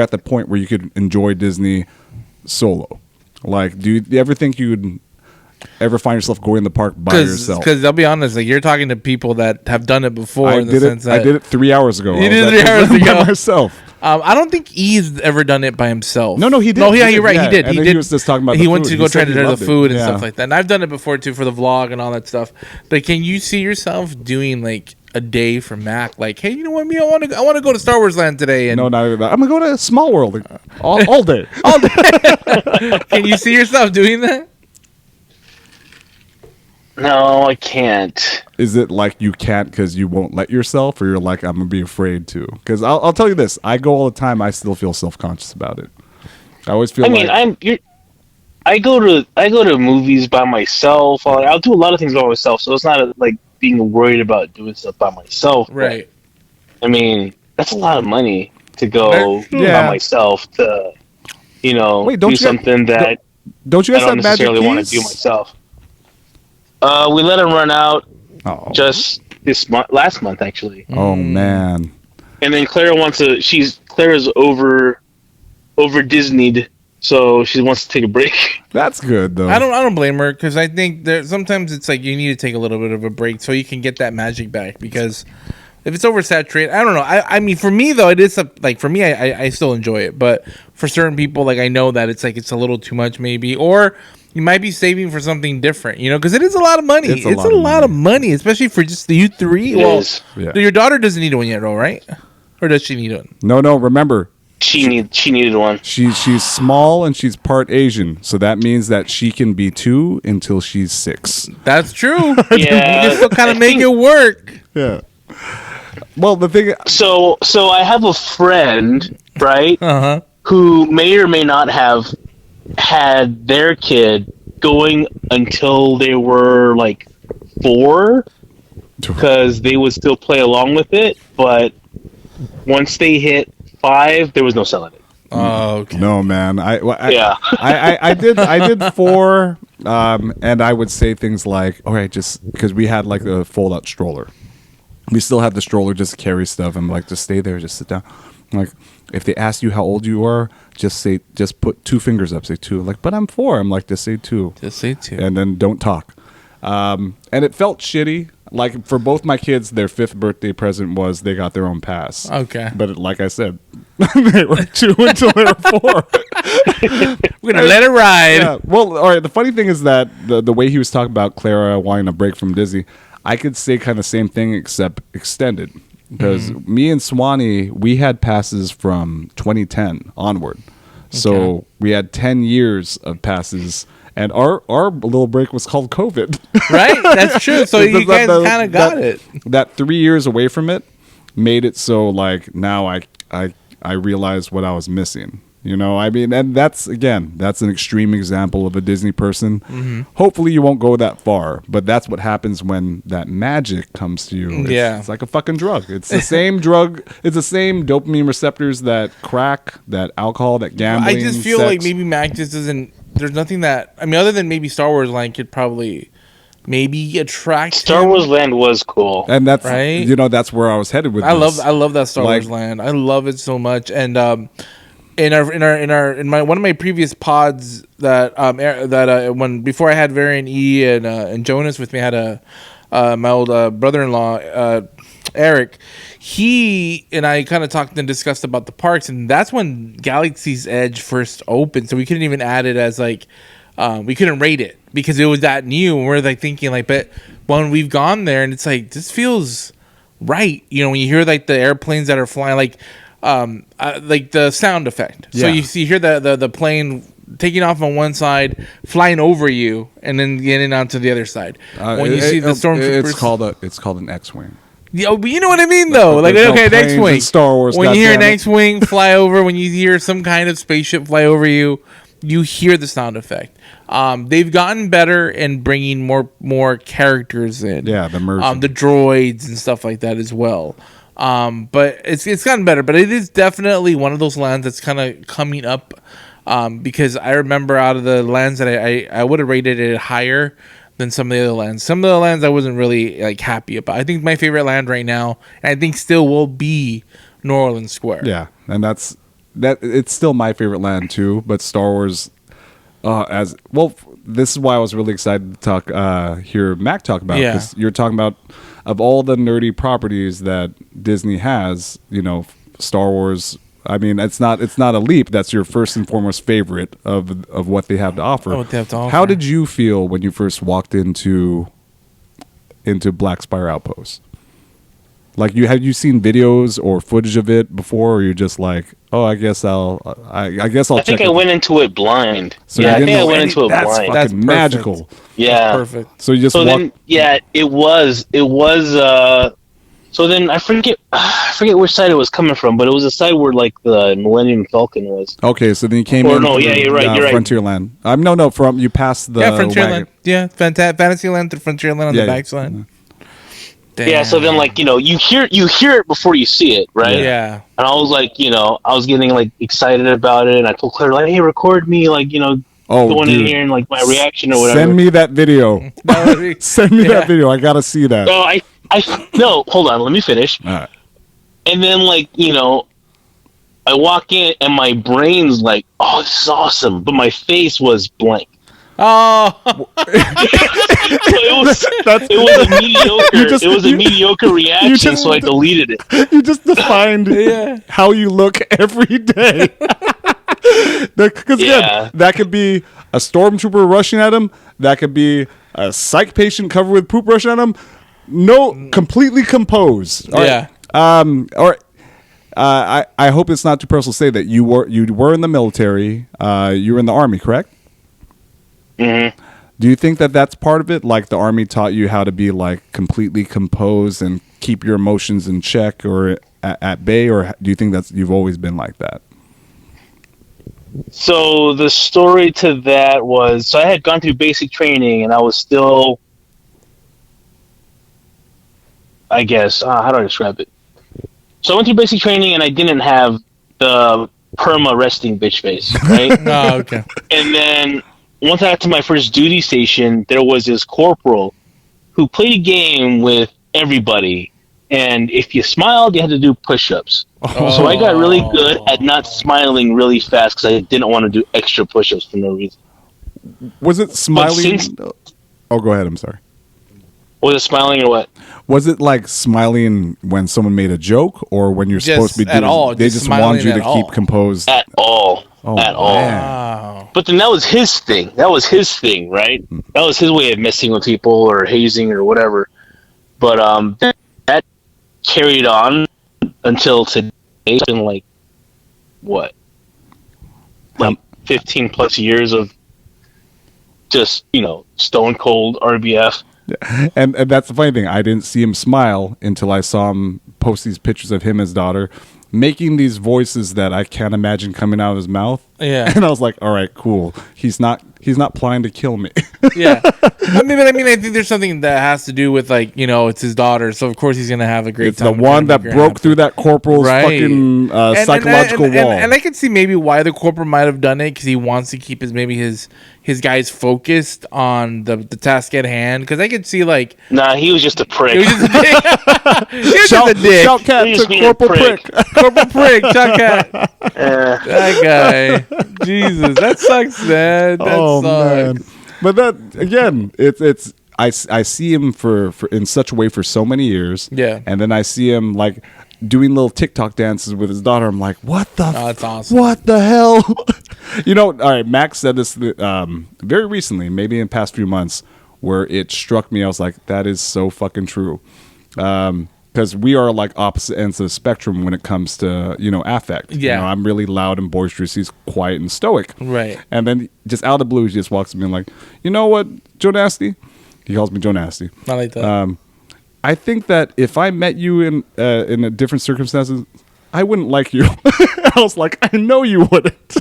at the point where you could enjoy Disney solo? Like, do you ever think you'd ever find yourself going in the park by yourself? Because I'll be honest, like, you're talking to people that have done it before. I did it 3 hours ago. You did it 3 hours ago by myself. I don't think he's ever done it by himself. No, he did. No, yeah, you're right. Yeah. He did. And He then did. he was just talking about he the went food. to He go try said to he try the loved it. food and Yeah. stuff like that. And I've done it before too for the vlog and all that stuff. But can you see yourself doing like a day for Mac? Like, hey, you know what? Me, I want to go to Star Wars Land today. And No, not even that. I'm gonna go to Small World all day. all day. Can you see yourself doing that? No, I can't. Is it like you can't because you won't let yourself, or you're like, I'm gonna be afraid to? Because I'll tell you this: I go all the time. I still feel self-conscious about it. I always feel. I go to movies by myself. I'll do a lot of things by myself, so it's not like being worried about doing stuff by myself. Right. I mean, that's a lot of money to go by myself to, do something that don't you guys I don't have magic necessarily want to do keys? myself. We let him run out just last month actually. Oh man! And then Clara's over Disneyed, so she wants to take a break. That's good though. I don't blame her, because I think sometimes it's like you need to take a little bit of a break so you can get that magic back, because if it's oversaturated, I don't know. I mean, for me though, it is like for me, I still enjoy it, but for certain people, like I know that it's like it's a little too much maybe, or you might be saving for something different, you know, because it is a lot of money. It's a lot of money, especially for just you three. Well, your daughter doesn't need one yet, though, right? Or does she need one? No. Remember, she needed one. She's small and she's part Asian, so that means that she can be 2 until she's 6. That's true. Yeah, you can still kind of make it work. Yeah. Well, the thing. So I have a friend, right? Who may or may not have had their kid going until they were like 4, because they would still play along with it, but once they hit 5, there was no selling it. Oh, okay. No, man. I did 4, and I would say things like, all right, just because we had like a fold-out stroller. We still had the stroller just to carry stuff. I'm like, just stay there, just sit down. I'm like, if they ask you how old you are, just put 2 fingers up, say 2. Like, but I'm 4. I'm like, just say 2. Just say 2. And then don't talk. And it felt shitty. Like, for both my kids, their 5th birthday present was they got their own pass. Okay. But like I said, they were 2 until they were 4. We're going to let it ride. Yeah. Well, all right. The funny thing is that the way he was talking about Clara wanting a break from Disney, I could say kind of the same thing except extended. Because me and Swanee, we had passes from 2010 onward. So we had 10 years of passes. And our little break was called COVID. Right? That's true. So you guys kind of got it. That 3 years away from it made it so like now I realized what I was missing. You know, I mean, and that's an extreme example of a Disney person. Hopefully you won't go that far, but that's what happens when that magic comes to you. It's like a fucking drug. It's the same drug. It's the same dopamine receptors that crack, that alcohol, that gambling. I just feel like maybe Mac just doesn't. There's nothing that, I mean, other than maybe Star Wars Land could probably maybe attract Star him. Wars Land was cool, and that's right. You know, that's where I was headed with. I love that Star Wars Land. I love it so much, and in one of my previous pods that when before I had Varian E and Jonas with me, I had my old brother-in-law Eric. He and I kind of talked and discussed about the parks, and that's when Galaxy's Edge first opened. So we couldn't even add it as like we couldn't rate it because it was that new. And we're like thinking like, but when we've gone there, and it's like this feels right. You know, when you hear like the airplanes that are flying, like the sound effect. So you hear the plane taking off on one side, flying over you, and then getting onto the other side. When you see the stormtroopers, it's called an X-wing. Yeah, but you know what I mean, though. Like, okay, X-wing. Star Wars. When you hear an X-wing fly over, when you hear some kind of spaceship fly over you, you hear the sound effect. They've gotten better in bringing more characters in. Yeah, the immersion. The droids and stuff like that as well. But it's gotten better. But it is definitely one of those lands that's kind of coming up. Because I remember out of the lands that I would have rated it higher than some of the other lands. Some of the lands I wasn't really like happy about. I think my favorite land right now, and I think still will be New Orleans Square. Yeah, and it's still my favorite land too. But Star Wars, as well, this is why I was really excited to hear Mac talk about. Because you're talking about of all the nerdy properties that Disney has, you know, Star Wars. I mean, it's not a leap. That's your first and foremost favorite of what they have to offer. What they have to offer. How did you feel when you first walked into Black Spire Outpost? Like, have you seen videos or footage of it before, or you're just like, oh, I guess I'll I think I went into it blind. So I think I went into it that's blind. That's fucking magical. Yeah, that's perfect. So you just then it was. So then I forget which side it was coming from, but it was the side where like the Millennium Falcon was. Okay, so then you came you're right. Frontierland. You passed the Frontierland. Yeah, Fantasyland to Frontierland on the backside. Damn. Yeah, so then like, you know, you hear it before you see it, right? Yeah. And I was like, you know, I was getting like excited about it, and I told Claire like, hey, record me, like, you know, going in here and like my reaction or whatever. Send me that video. Send me that video. I gotta see that. So no, hold on, let me finish. All right. And then like, you know, I walk in and my brain's like, oh, this is awesome, but my face was blank. Oh, it was a mediocre reaction, so I deleted it. You just defined how you look every day. Because that could be a stormtrooper rushing at him. That could be a psych patient covered with poop rushing at him. No, completely composed. All right. I hope it's not too personal to say that you were in the military. You were in the Army, correct? Mm-hmm. Do you think that that's part of it? Like the Army taught you how to be like completely composed and keep your emotions in check or at bay, or do you think that's you've always been like that? So the story to that was, I had gone through basic training and I was still, I guess, how do I describe it? So I went through basic training and I didn't have the perma resting bitch face, right? Oh, okay. And then once I got to my first duty station, there was this corporal who played a game with everybody. And if you smiled, you had to do push-ups. Oh. So I got really good at not smiling really fast because I didn't want to do extra push-ups for no reason. Was it smiling? Oh, go ahead. I'm sorry. Was it smiling or what? Was it like smiling when someone made a joke, or when you're supposed to be doing? At all. They just want you to keep composed. At all. Oh, at all. Wow. But then that was his thing. That was his thing, right? That was his way of messing with people or hazing or whatever. But that carried on until today. It's been like, what? Like 15 plus years of just, stone cold RBF. And that's the funny thing. I didn't see him smile until I saw him post these pictures of him and his daughter making these voices that I can't imagine coming out of his mouth. Yeah. And I was like, all right, cool. He's not planning to kill me. Yeah. I mean, I think there's something that has to do with, like, it's his daughter, so of course he's gonna have a great time. It's the one that broke through that corporal's fucking psychological wall. And I could see maybe why the corporal might have done it, because he wants to keep his guys focused on the task at hand. Because I could see, like, nah, he was just a prick. He was just a dick. He was just a dick. Shout cat to Corporal Prick. Corporal Prick. Shout cat. That guy. Jesus, that sucks, man. That sucks. Man. But that again, it's I see him for in such a way for so many years. Yeah. And then I see him like doing little TikTok dances with his daughter. I'm like, what the? That's awesome. What the hell? All right. Max said this very recently, maybe in the past few months, where it struck me. I was like, that is so fucking true. Because we are like opposite ends of the spectrum when it comes to affect. Yeah. I'm really loud and boisterous. He's quiet and stoic. Right. And then just out of the blue, he just walks to me and like, you know what, Joe Nasty? He calls me Joe Nasty. I like that. I think that if I met you in a different circumstances, I wouldn't like you. I was like, I know you wouldn't.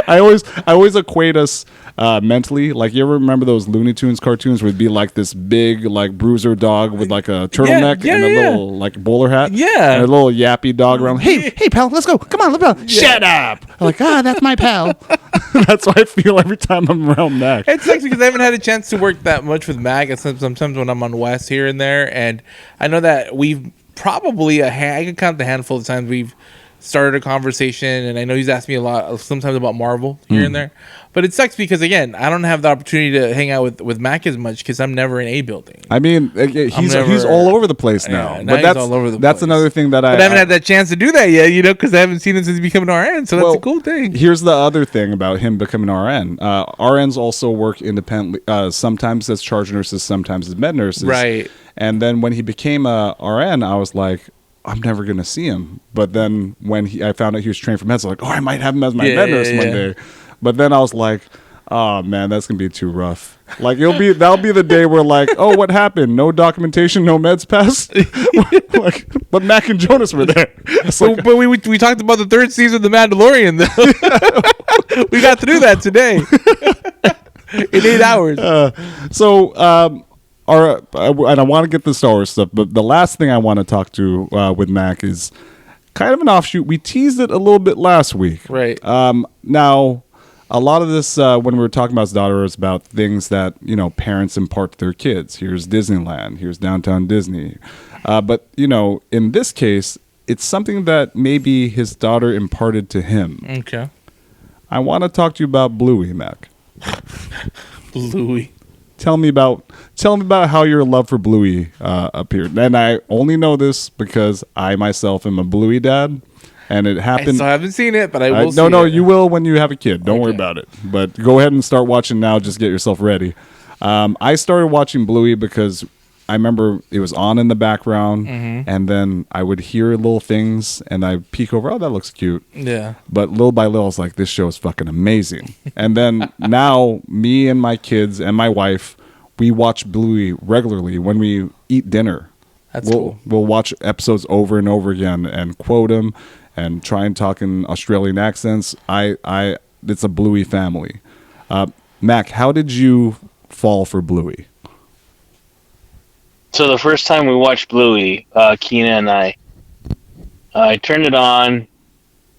I always equate us mentally. Like, you ever remember those Looney Tunes cartoons where it'd be like this big like bruiser dog with like a turtleneck and a little like bowler hat? Yeah. And a little yappy dog around. Hey pal, let's go. Come on, let's go. Yeah. Shut up. I'm like, that's my pal. That's what I feel every time I'm around Mac. It sucks because I haven't had a chance to work that much with Mac, except sometimes when I'm on West here and there. And I know that we've probably I can count the handful of times we've started a conversation, and I know he's asked me a lot sometimes about Marvel here and there, but it sucks because again I don't have the opportunity to hang out with Mac as much because I'm never in a building. I mean, he's all over the place now. Yeah, but that's all over the that's place. another thing that I haven't had that chance to do that yet, because I haven't seen him since he became an RN, so that's a cool thing. Here's the other thing about him becoming RN. RNs also work independently, sometimes as charge nurses, sometimes as med nurses. Right. And then when he became a RN, I was like, I'm never going to see him. But then when I found out he was trained for meds, I was like, I might have him as my med nurse one day. But then I was like, oh man, that's going to be too rough. Like that'll be the day where like, oh, what happened? No documentation, no meds passed. But Mac and Jonas were there. But we talked about the third season of The Mandalorian though. We got through that today in 8 hours. And I want to get the Star Wars stuff, but the last thing I want to talk to with Mac is kind of an offshoot. We teased it a little bit last week. Right. Now, a lot of this, when we were talking about his daughter, is about things that, parents impart to their kids. Here's Disneyland. Here's Downtown Disney. But, in this case, it's something that maybe his daughter imparted to him. Okay. I want to talk to you about Bluey, Mac. Bluey. Tell me about how your love for Bluey appeared. And I only know this because I myself am a Bluey dad, and it happened. I still haven't seen it, but I will. No, you will when you have a kid. Don't worry about it. But go ahead and start watching now. Just get yourself ready. I started watching Bluey because I remember it was on in the background, and then I would hear little things, and I peek over. Oh, that looks cute. Yeah. But little by little, I was like, this show is fucking amazing. And then now, me and my kids and my wife, we watch Bluey regularly when we eat dinner. That's cool. We'll watch episodes over and over again and quote them and try and talk in Australian accents. It's a Bluey family. Mac, how did you fall for Bluey? So the first time we watched Bluey, Keena and I turned it on,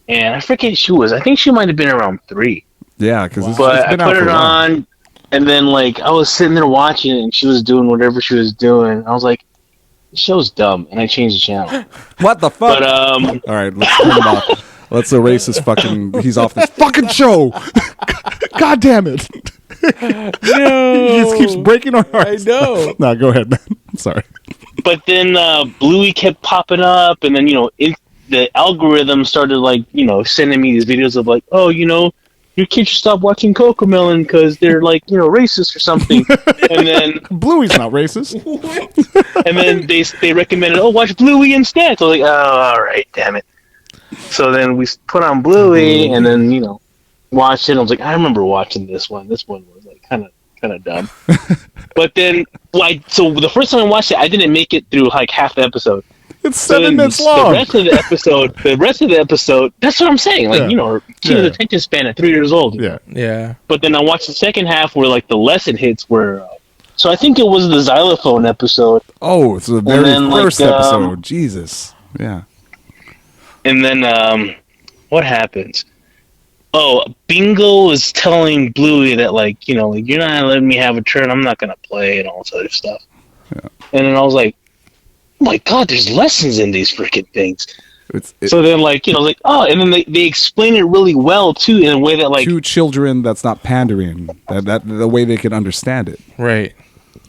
and I forget she was. I think she might have been around 3. Yeah, because it's I been out put for it a while. on, and then like I was sitting there watching it, and she was doing whatever she was doing. I was like, "This show's dumb," and I changed the channel. What the fuck? But all right, let's turn him off. Let's erase his fucking. He's off this fucking show. God damn it! No, he just keeps breaking our hearts. I know. No, go ahead, man. I'm sorry. But then Bluey kept popping up, and then the algorithm started sending me these videos of like, oh, your kids should stop watching Cocomelon because they're like racist or something. And then Bluey's not racist. And then they recommended, watch Bluey instead. So I was like, oh, all right, damn it. So then we put on Bluey, and then watched it. I was like, I remember watching this one. This one was like kind of dumb. But then, so the first time I watched it, I didn't make it through like half the episode. It's 7 minutes long. The rest of the episode, that's what I'm saying. Like, kid's attention span at 3 years old. Yeah. But then I watched the second half where like the lesson hits were. So I think it was the xylophone episode. Oh, it's the very first episode. Jesus. Yeah. And then what happens? Oh, Bingo is telling Bluey that you're not letting me have a turn. I'm not gonna play and all this other stuff. Yeah. And then I was like, oh my god, there's lessons in these freaking things. So then and then they explain it really well too in a way that to children that's not pandering. That the way they can understand it. Right.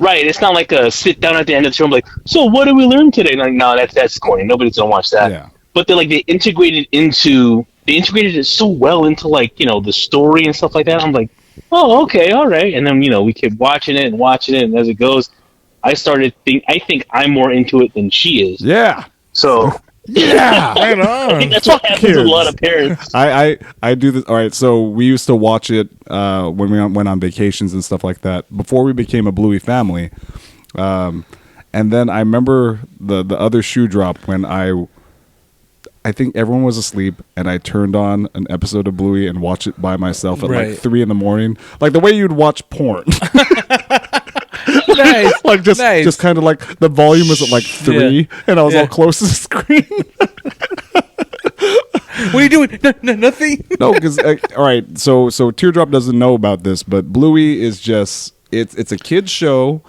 Right. It's not like a sit down at the end of the show. I'm like, so what did we learn today? And like, no, that's corny. Nobody's gonna watch that. Yeah. But they integrated it so well into the story and stuff like that. I'm like, oh, okay, all right. And then we kept watching it, and as it goes, I think I'm more into it than she is. Yeah. So yeah, right on. That's what happens with a lot of parents. I do this. All right, so we used to watch it when we went on vacations and stuff like that before we became a Bluey family. And then I remember the other shoe drop when I think everyone was asleep, and I turned on an episode of Bluey and watched it by myself at like 3 a.m, like the way you'd watch porn. Nice. Like just kind of like the volume was at like 3, and I was all close to the screen. What are you doing? Nothing. No, because all right. So Teardrop doesn't know about this, but Bluey is just it's a kids show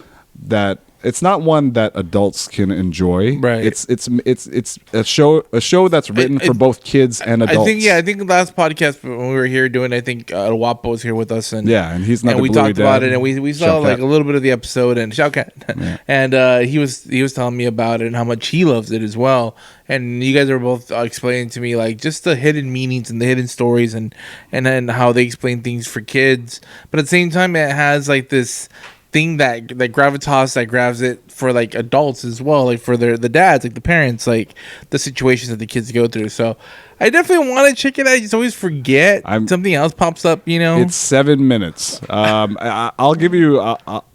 that. It's not one that adults can enjoy. Right. It's a show that's written for both kids and adults. I think the last podcast when we were here doing, I think Wapo was here with us, and he's not. And we talked about it, and we saw like a little bit of the episode, and Shoukat, and he was telling me about it and how much he loves it as well. And you guys are both explaining to me like just the hidden meanings and the hidden stories, and then how they explain things for kids, but at the same time it has like this thing that gravitas that grabs it for like adults as well, like for the dads, like the parents, like the situations that the kids go through. So I definitely want to check it out. I just always forget something else pops up. It's 7 minutes. I'll give you.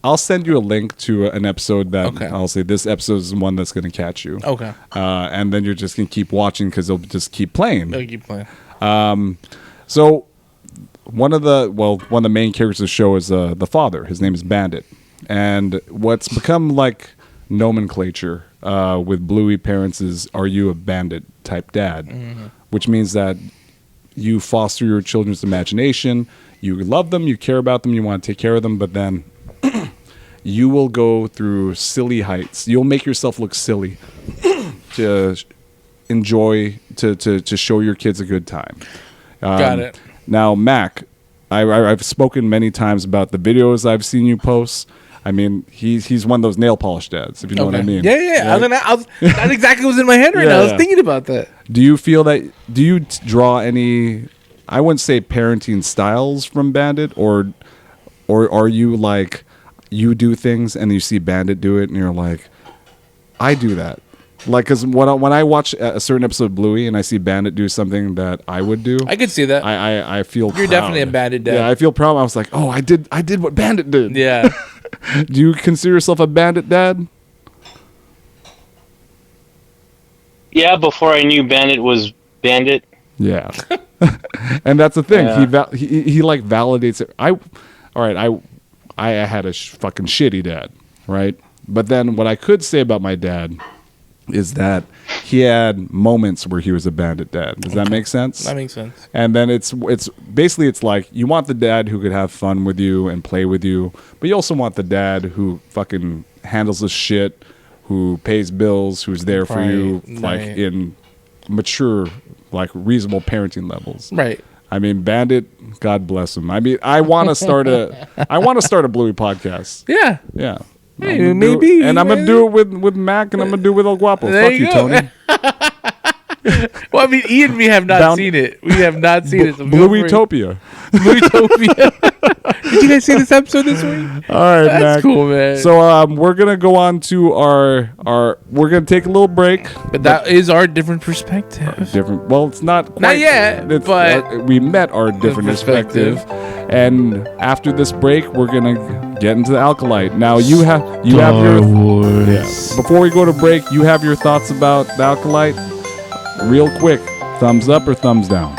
I'll send you a link to an episode that I'll say this episode is the one that's going to catch you. Okay. And then you're just going to keep watching because they'll just keep playing. They'll keep playing. So. One of the main characters of the show is the father. His name is Bandit, and what's become like nomenclature with Bluey parents is, "Are you a bandit type dad?" Mm-hmm. Which means that you foster your children's imagination, you love them, you care about them, you want to take care of them, but then you will go through silly heights. You'll make yourself look silly to enjoy to show your kids a good time. Got it. Now, Mac, I've spoken many times about the videos I've seen you post. I mean, he's one of those nail polish dads, if you know what I mean. Yeah. Right? That exactly was in my head right now. I was thinking about that. Do you feel that? Do you draw any? I wouldn't say parenting styles from Bandit, or are you like you do things and you see Bandit do it and you're like, I do that. Like, because when I watch a certain episode of Bluey and I see Bandit do something that I would do, I could see that. I feel you're proud. definitely a Bandit dad. Yeah, I feel proud. I was like, oh, I did what Bandit did. Yeah. Do you consider yourself a Bandit dad? Yeah, before I knew Bandit was Bandit. Yeah. And that's the thing. Yeah. He like validates it. I had a fucking shitty dad, right? But then what I could say about my dad is that he had moments where he was a Bandit dad. Does that make sense? That makes sense. And then it's basically it's like you want the dad who could have fun with you and play with you, but you also want the dad who fucking handles his shit, who pays bills, who's there for you, like in mature, like reasonable parenting levels. Right. I mean, Bandit, God bless him. I mean, I want to start a Bluey podcast. Yeah. Yeah. Hey, maybe. I'm gonna do it with Mac, and I'm gonna do it with El Guapo. There Fuck you you, go. Tony. Well, I mean, Ian, we have not seen it. We have not seen it. So Blueytopia. Blueytopia. Did you guys see this episode this week? All right, That's Mac. cool, man. So we're gonna go on to our. We're gonna take a little break. But that is our different perspective. Different. Well, it's not quite. Not yet, but we met our different perspective. And after this break, we're gonna get into the Acolyte. Now you have your. Yeah. Before we go to break, you have your thoughts about the Acolyte. Real quick, thumbs up or thumbs down?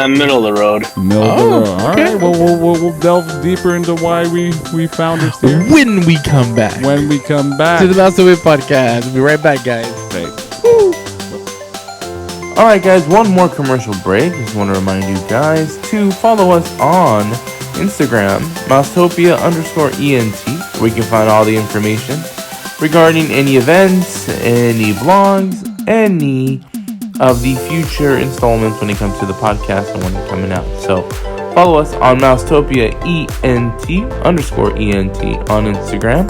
Middle of the road. Middle of the road. All right. Well, we'll delve deeper into why we found this here when we come back. When we come back to the Mousetopia podcast. We'll be right back, guys. All right, guys. One more commercial break. Just want to remind you guys to follow us on Instagram, Mousetopia_ENT, where you can find all the information regarding any events, any vlogs, any of the future installments when it comes to the podcast and when they're coming out. So follow us on Mousetopia ENT_ENT on Instagram.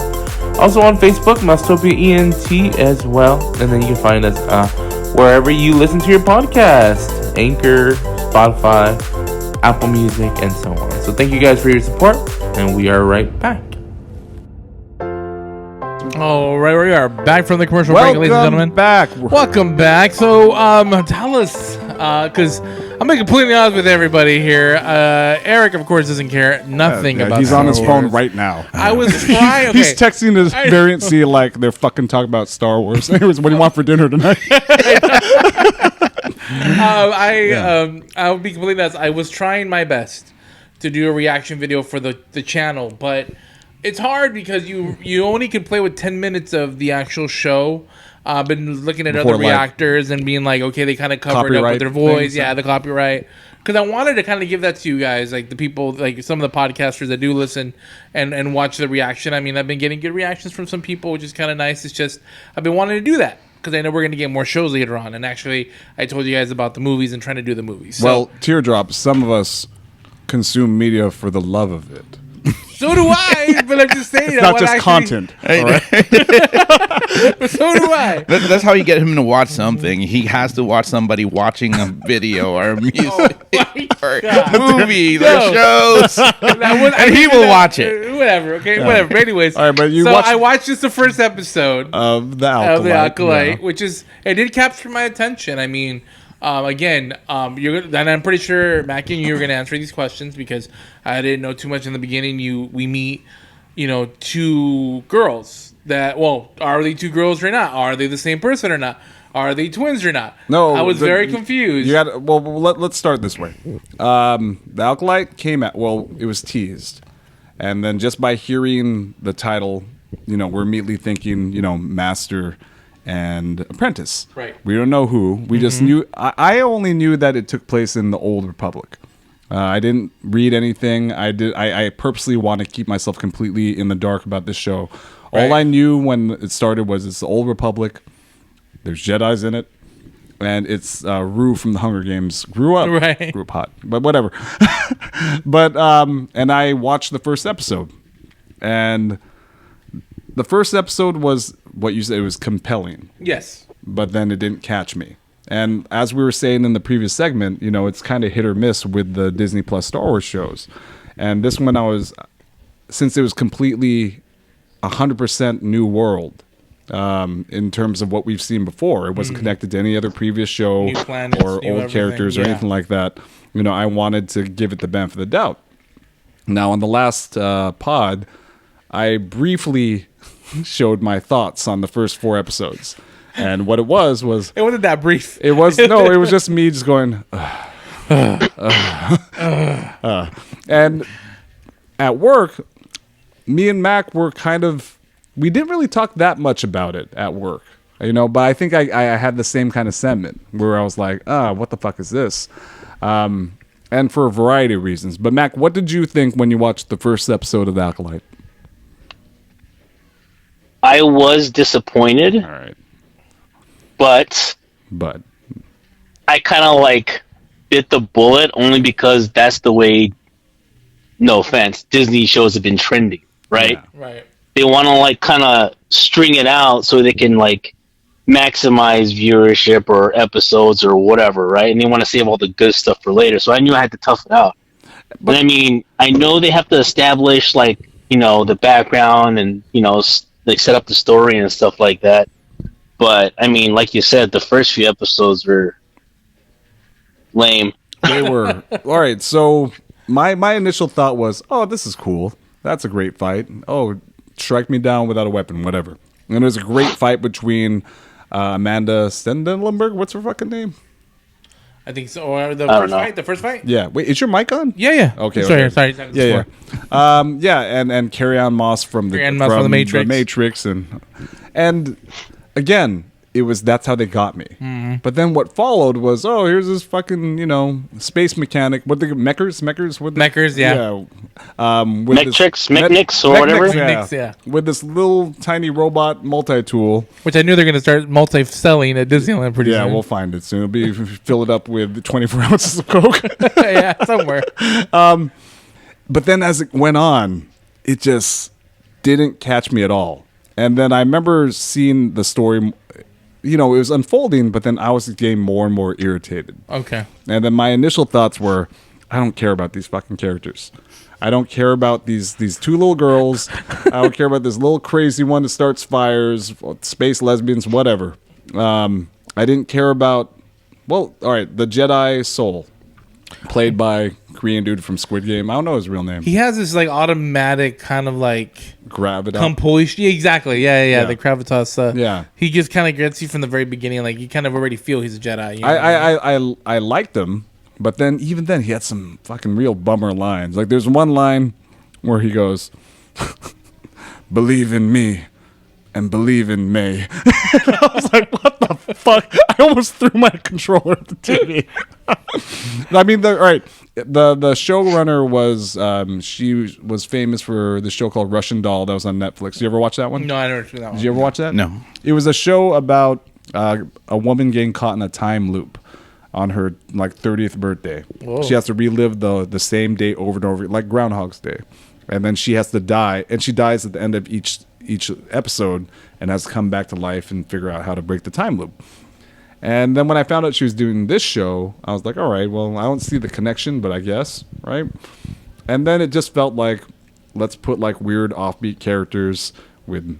Also on Facebook, Mousetopia ENT as well. And then you can find us wherever you listen to your podcast, Anchor, Spotify, Apple Music, and so on. So thank you guys for your support, and we are right back. All right, we are back from the commercial break, ladies and gentlemen. Welcome back. So, tell us, because I'm being completely honest with everybody here. Eric, of course, doesn't care nothing about. He's Star on his Wars. phone right now. I was trying. Okay. He's texting his variant C like they're fucking talking about Star Wars. Anyways, what do you want for dinner tonight? I'll be completely honest. I was trying my best to do a reaction video for the channel, but it's hard because you only can play with 10 minutes of the actual show. I've been looking at other reactors and being like, okay, they kind of covered up with their voice. Yeah, the copyright. Because I wanted to kind of give that to you guys, like the people, like some of the podcasters that do listen and watch the reaction. I mean, I've been getting good reactions from some people, which is kind of nice. It's just, I've been wanting to do that because I know we're going to get more shows later on. And actually, I told you guys about the movies and trying to do the movies. So, well, Teardrop, some of us consume media for the love of it. So do I, but I'm just saying. It's not just content. All right. But so do I. That's how you get him to watch something. He has to watch somebody watching a video or a music or a movie or shows. And he will watch it. Whatever, okay? Whatever. But anyways, all right, but I watched just the first episode of the Acolyte, which is, it did capture my attention. I mean, again, and I'm pretty sure Mackie and you are going to answer these questions because I didn't know too much in the beginning. We meet, two girls that, well, are they two girls or not? Are they the same person or not? Are they twins or not? No, I was very confused. You got let's start this way. The Acolyte came out. Well, it was teased, and then just by hearing the title, we're immediately thinking, Master and Apprentice. Right. We don't know who. We just knew. I only knew that it took place in the Old Republic. I didn't read anything. I purposely want to keep myself completely in the dark about this show. All I knew when it started was it's the Old Republic. There's Jedis in it, and it's Rue from the Hunger Games grew up hot, but whatever. But and I watched the first episode, and the first episode was what you said, it was compelling. Yes. But then it didn't catch me. And as we were saying in the previous segment, you know, it's kind of hit or miss with the Disney Plus Star Wars shows. And this one since it was completely 100% new world in terms of what we've seen before. It wasn't connected to any other previous show New planets, or new old characters or everything, anything like that. You know, I wanted to give it the benefit of the doubt. Now, on the last pod, I briefly showed my thoughts on the first 4 episodes. And what it was it wasn't that brief. It was it was just me just going and at work, me and Mac were we didn't really talk that much about it at work, you know, but I think I had the same kind of sentiment where I was like, what the fuck is this? And for a variety of reasons. But Mac, what did you think when you watched the first episode of Acolyte? I was disappointed. All right. But I kind of like bit the bullet only because that's the way, no offense, Disney shows have been trending, right? Yeah. Right. They want to like kind of string it out so they can like maximize viewership or episodes or whatever, right? And they want to save all the good stuff for later. So I knew I had to tough it out. But I mean, I know they have to establish like, you know, the background and, you know, like set up the story and stuff like that. But, I mean, like you said, the first few episodes were lame. They were. All right, so my initial thought was, oh, this is cool. That's a great fight. Oh, strike me down without a weapon, whatever. And there's a great fight between Amanda Stendenlenberg. What's her fucking name? I think so. Or the first fight? Yeah. Wait, is your mic on? Yeah. Okay. Sorry. Yeah. And Carrie-Anne Moss from the Matrix. And again, that's how they got me. Mm-hmm. But then what followed was, here's this fucking, you know, space mechanic. What the Mechers, yeah. Mechnics or whatever. Yeah. With this little tiny robot multi-tool. Which I knew they're going to start multi-selling at Disneyland pretty soon. Yeah, we'll find it soon. It'll be fill it up with 24 ounces of Coke. Yeah, somewhere. But then as it went on, it just didn't catch me at all. And then I remember seeing the story, you know, it was unfolding, but then I was getting more and more irritated. Okay. And then my initial thoughts were, I don't care about these fucking characters. I don't care about these 2 little girls. I don't care about this little crazy one that starts fires, space lesbians, whatever. I didn't care about, the Jedi Soul, played by Korean dude from Squid Game. I don't know his real name. He has this like automatic kind of like gravitas. Compulsion. Yeah, exactly. Yeah. The gravitas. Yeah. He just kind of gets you from the very beginning. Like you kind of already feel he's a Jedi. You know? I liked him, but then even then he had some fucking real bummer lines. Like there's one line where he goes, "Believe in me and believe in May." I was like, what the fuck? I almost threw my controller at the TV. I mean, the showrunner was she was famous for the show called Russian Doll that was on Netflix. Did you ever watch that one? No, I never seen that one. Did you ever watch that? No. It was a show about a woman getting caught in a time loop on her like 30th birthday. Whoa. She has to relive the same day over and over, like Groundhog's Day, and then she has to die, and she dies at the end of each episode and has to come back to life and figure out how to break the time loop. And then when I found out she was doing this show, I was like, all right, well, I don't see the connection, but I guess, right? And then it just felt like, let's put like weird offbeat characters with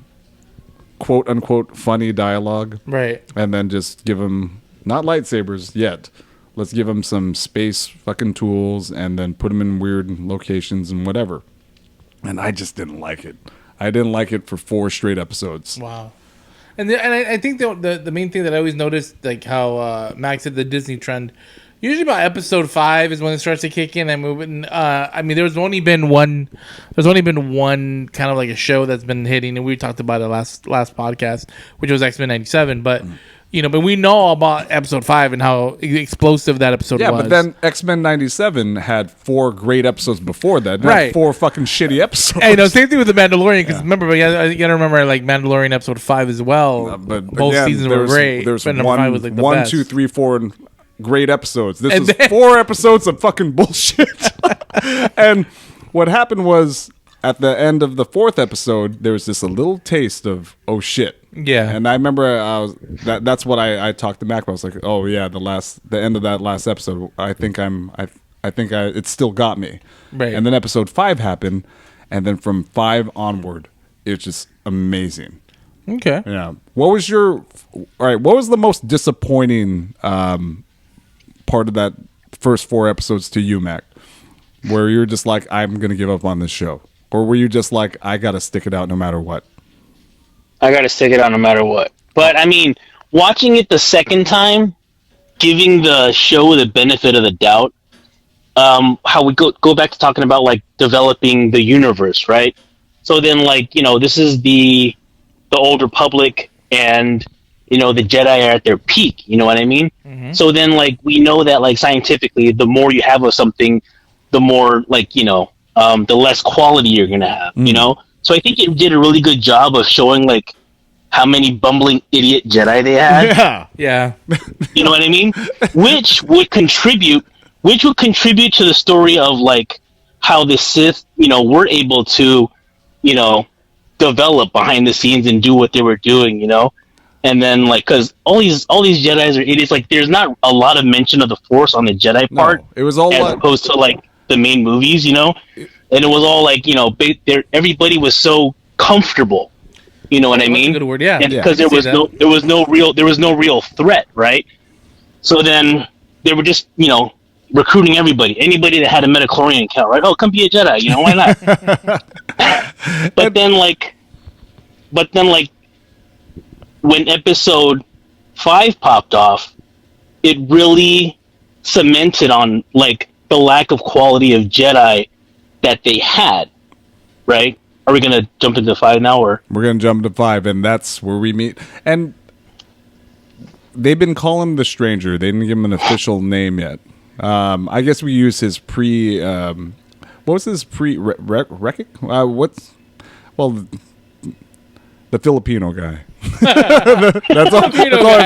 quote unquote funny dialogue. Right. And then just give them, not lightsabers yet, let's give them some space fucking tools and then put them in weird locations and whatever. And I just didn't like it. I didn't like it for 4 straight episodes. Wow. And I think the main thing that I always noticed, like how Max said the Disney trend, usually about episode 5 is when it starts to kick in and move. I mean, there's only been one kind of like a show that's been hitting, and we talked about it last podcast, which was X-Men '97. But But we know about episode 5 and how explosive that episode was. Yeah, but then X-Men 97 had 4 great episodes before that. Right. 4 fucking shitty episodes. Hey, same thing with The Mandalorian, because remember, you gotta remember, like, Mandalorian episode 5 as well. But both again, seasons were great. There's but one, 5 was like the 1, best. 2, 3, 4 great episodes. This And was then- 4 episodes of fucking bullshit. And what happened was, at the end of the 4th episode, there was just a little taste of, oh shit. Yeah. And I remember that's what I talked to Mac about. I was like, oh yeah, the end of that last episode, I think it still got me. Right. And then episode 5 happened, and then from 5 onward, it's just amazing. Okay. Yeah. What was the most disappointing part of that first 4 episodes to you, Mac? Where you're just like, I'm gonna give up on this show? Or were you just like, I gotta stick it out no matter what? I got to stick it out no matter what. But I mean, watching it the second time, giving the show the benefit of the doubt, how we go back to talking about like developing the universe, right? So then, like, this is the Old Republic, and the Jedi are at their peak. You know what I mean? Mm-hmm. So then, like, we know that, like, scientifically, the more you have of something, the more, like, the less quality you're gonna have. So I think it did a really good job of showing, like, how many bumbling idiot Jedi they had. Yeah. You know what I mean? Which would contribute to the story of, like, how the Sith, were able to, develop behind the scenes and do what they were doing, And then, like, because all these Jedis are idiots. Like, there's not a lot of mention of the Force on the Jedi part. It was all as opposed to, like, the main movies, and it was all like, everybody was so comfortable, you know what I mean? That's a good word, yeah. Because there was no real threat, right? So then they were just, recruiting anybody that had a midichlorian account, right? Oh, come be a Jedi, why not? but then when episode 5 popped off, it really cemented on, like, the lack of quality of Jedi that they had, right? Are we going to jump into 5 now, or? We're going to jump into 5, and that's where we meet. And they've been calling him the Stranger. They didn't give him an official name yet. I guess we use his what was his the Filipino guy. That's all I'm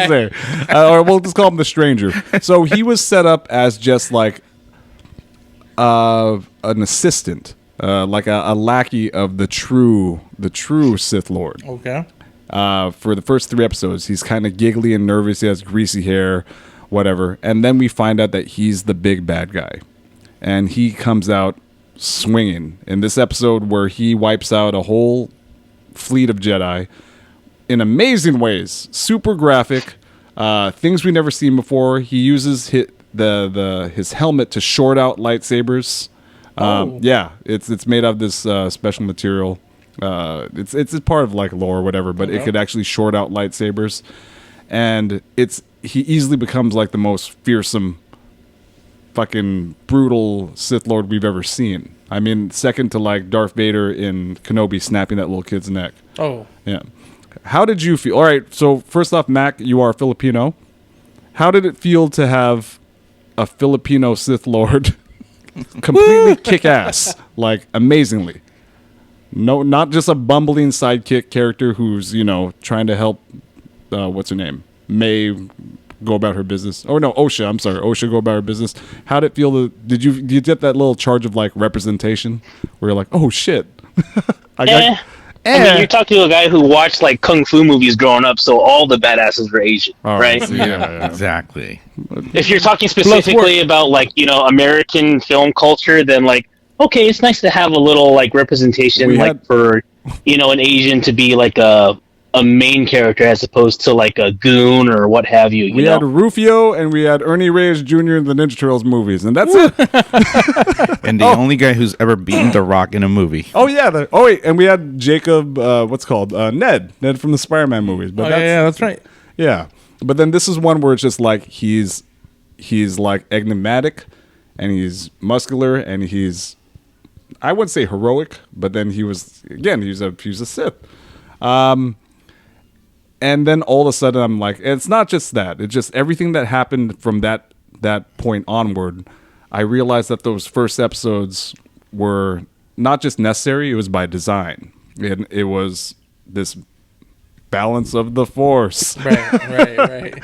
saying. Or we'll just call him the Stranger. So he was set up as just like an assistant, like a lackey of the true Sith Lord. Okay. For the first 3 episodes, he's kind of giggly and nervous. He has greasy hair, whatever. And then we find out that he's the big bad guy, and he comes out swinging in this episode where he wipes out a whole fleet of Jedi in amazing ways. Super graphic, things we've never seen before. He uses his helmet to short out lightsabers. Yeah, it's made of this special material. It's part of like lore or whatever, but it could actually short out lightsabers, and he easily becomes like the most fearsome, fucking brutal Sith Lord we've ever seen. I mean, second to like Darth Vader in Kenobi snapping that little kid's neck. Oh. Yeah. How did you feel? All right, so first off, Mac, you are Filipino. How did it feel to have a Filipino Sith Lord completely kick ass, like amazingly? No, not just a bumbling sidekick character who's, trying to help, what's her name? May go about her business. Oh, no, Osha. I'm sorry. Osha go about her business. How did it feel? Did you get that little charge of, like, representation where you're like, oh, shit. I mean, you're talking to a guy who watched, like, kung fu movies growing up, so all the badasses were Asian, right? Yeah, exactly. If you're talking specifically about, like, American film culture, then, like, okay, it's nice to have a little, like, representation, for, an Asian to be, like, a main character as opposed to, like, a goon or what have you. We had Rufio and we had Ernie Reyes Jr. in the Ninja Turtles movies, and that's it. And the only guy who's ever beaten The Rock in a movie. Oh, yeah. And we had Jacob, Ned from the Spider-Man movies. But that's right. Yeah. But then this is one where it's just like he's like enigmatic, and he's muscular, and he's, I wouldn't say heroic, but then he was a Sith. And then all of a sudden, I'm like, it's not just that. It's just everything that happened from that point onward. I realized that those first episodes were not just necessary; it was by design. It was this balance of the Force. Right.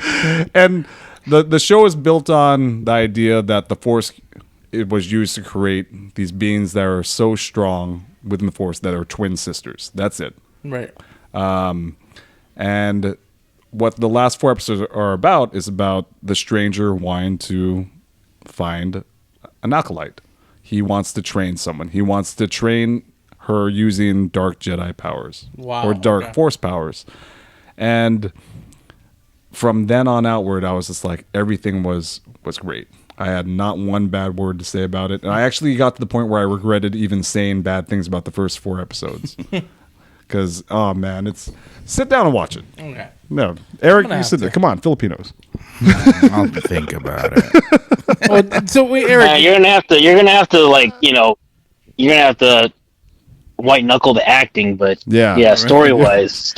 And the show is built on the idea that the Force it was used to create these beings that are so strong within the Force that are twin sisters. That's it. Right. And what the last 4 episodes are about is about the stranger wanting to find an acolyte. He wants to train someone. He wants to train her using dark Jedi powers. Wow, or dark okay. Force powers. And from then on outward, I was just like, everything was great. I had not one bad word to say about it. And I actually got to the point where I regretted even saying bad things about the first 4 episodes. Because, oh man, sit down and watch it. Okay. No, Eric, you sit there. Come on, Filipinos. I'll think about it. So wait, Eric, you're gonna have to like you're gonna have to white knuckle the acting, but story wise,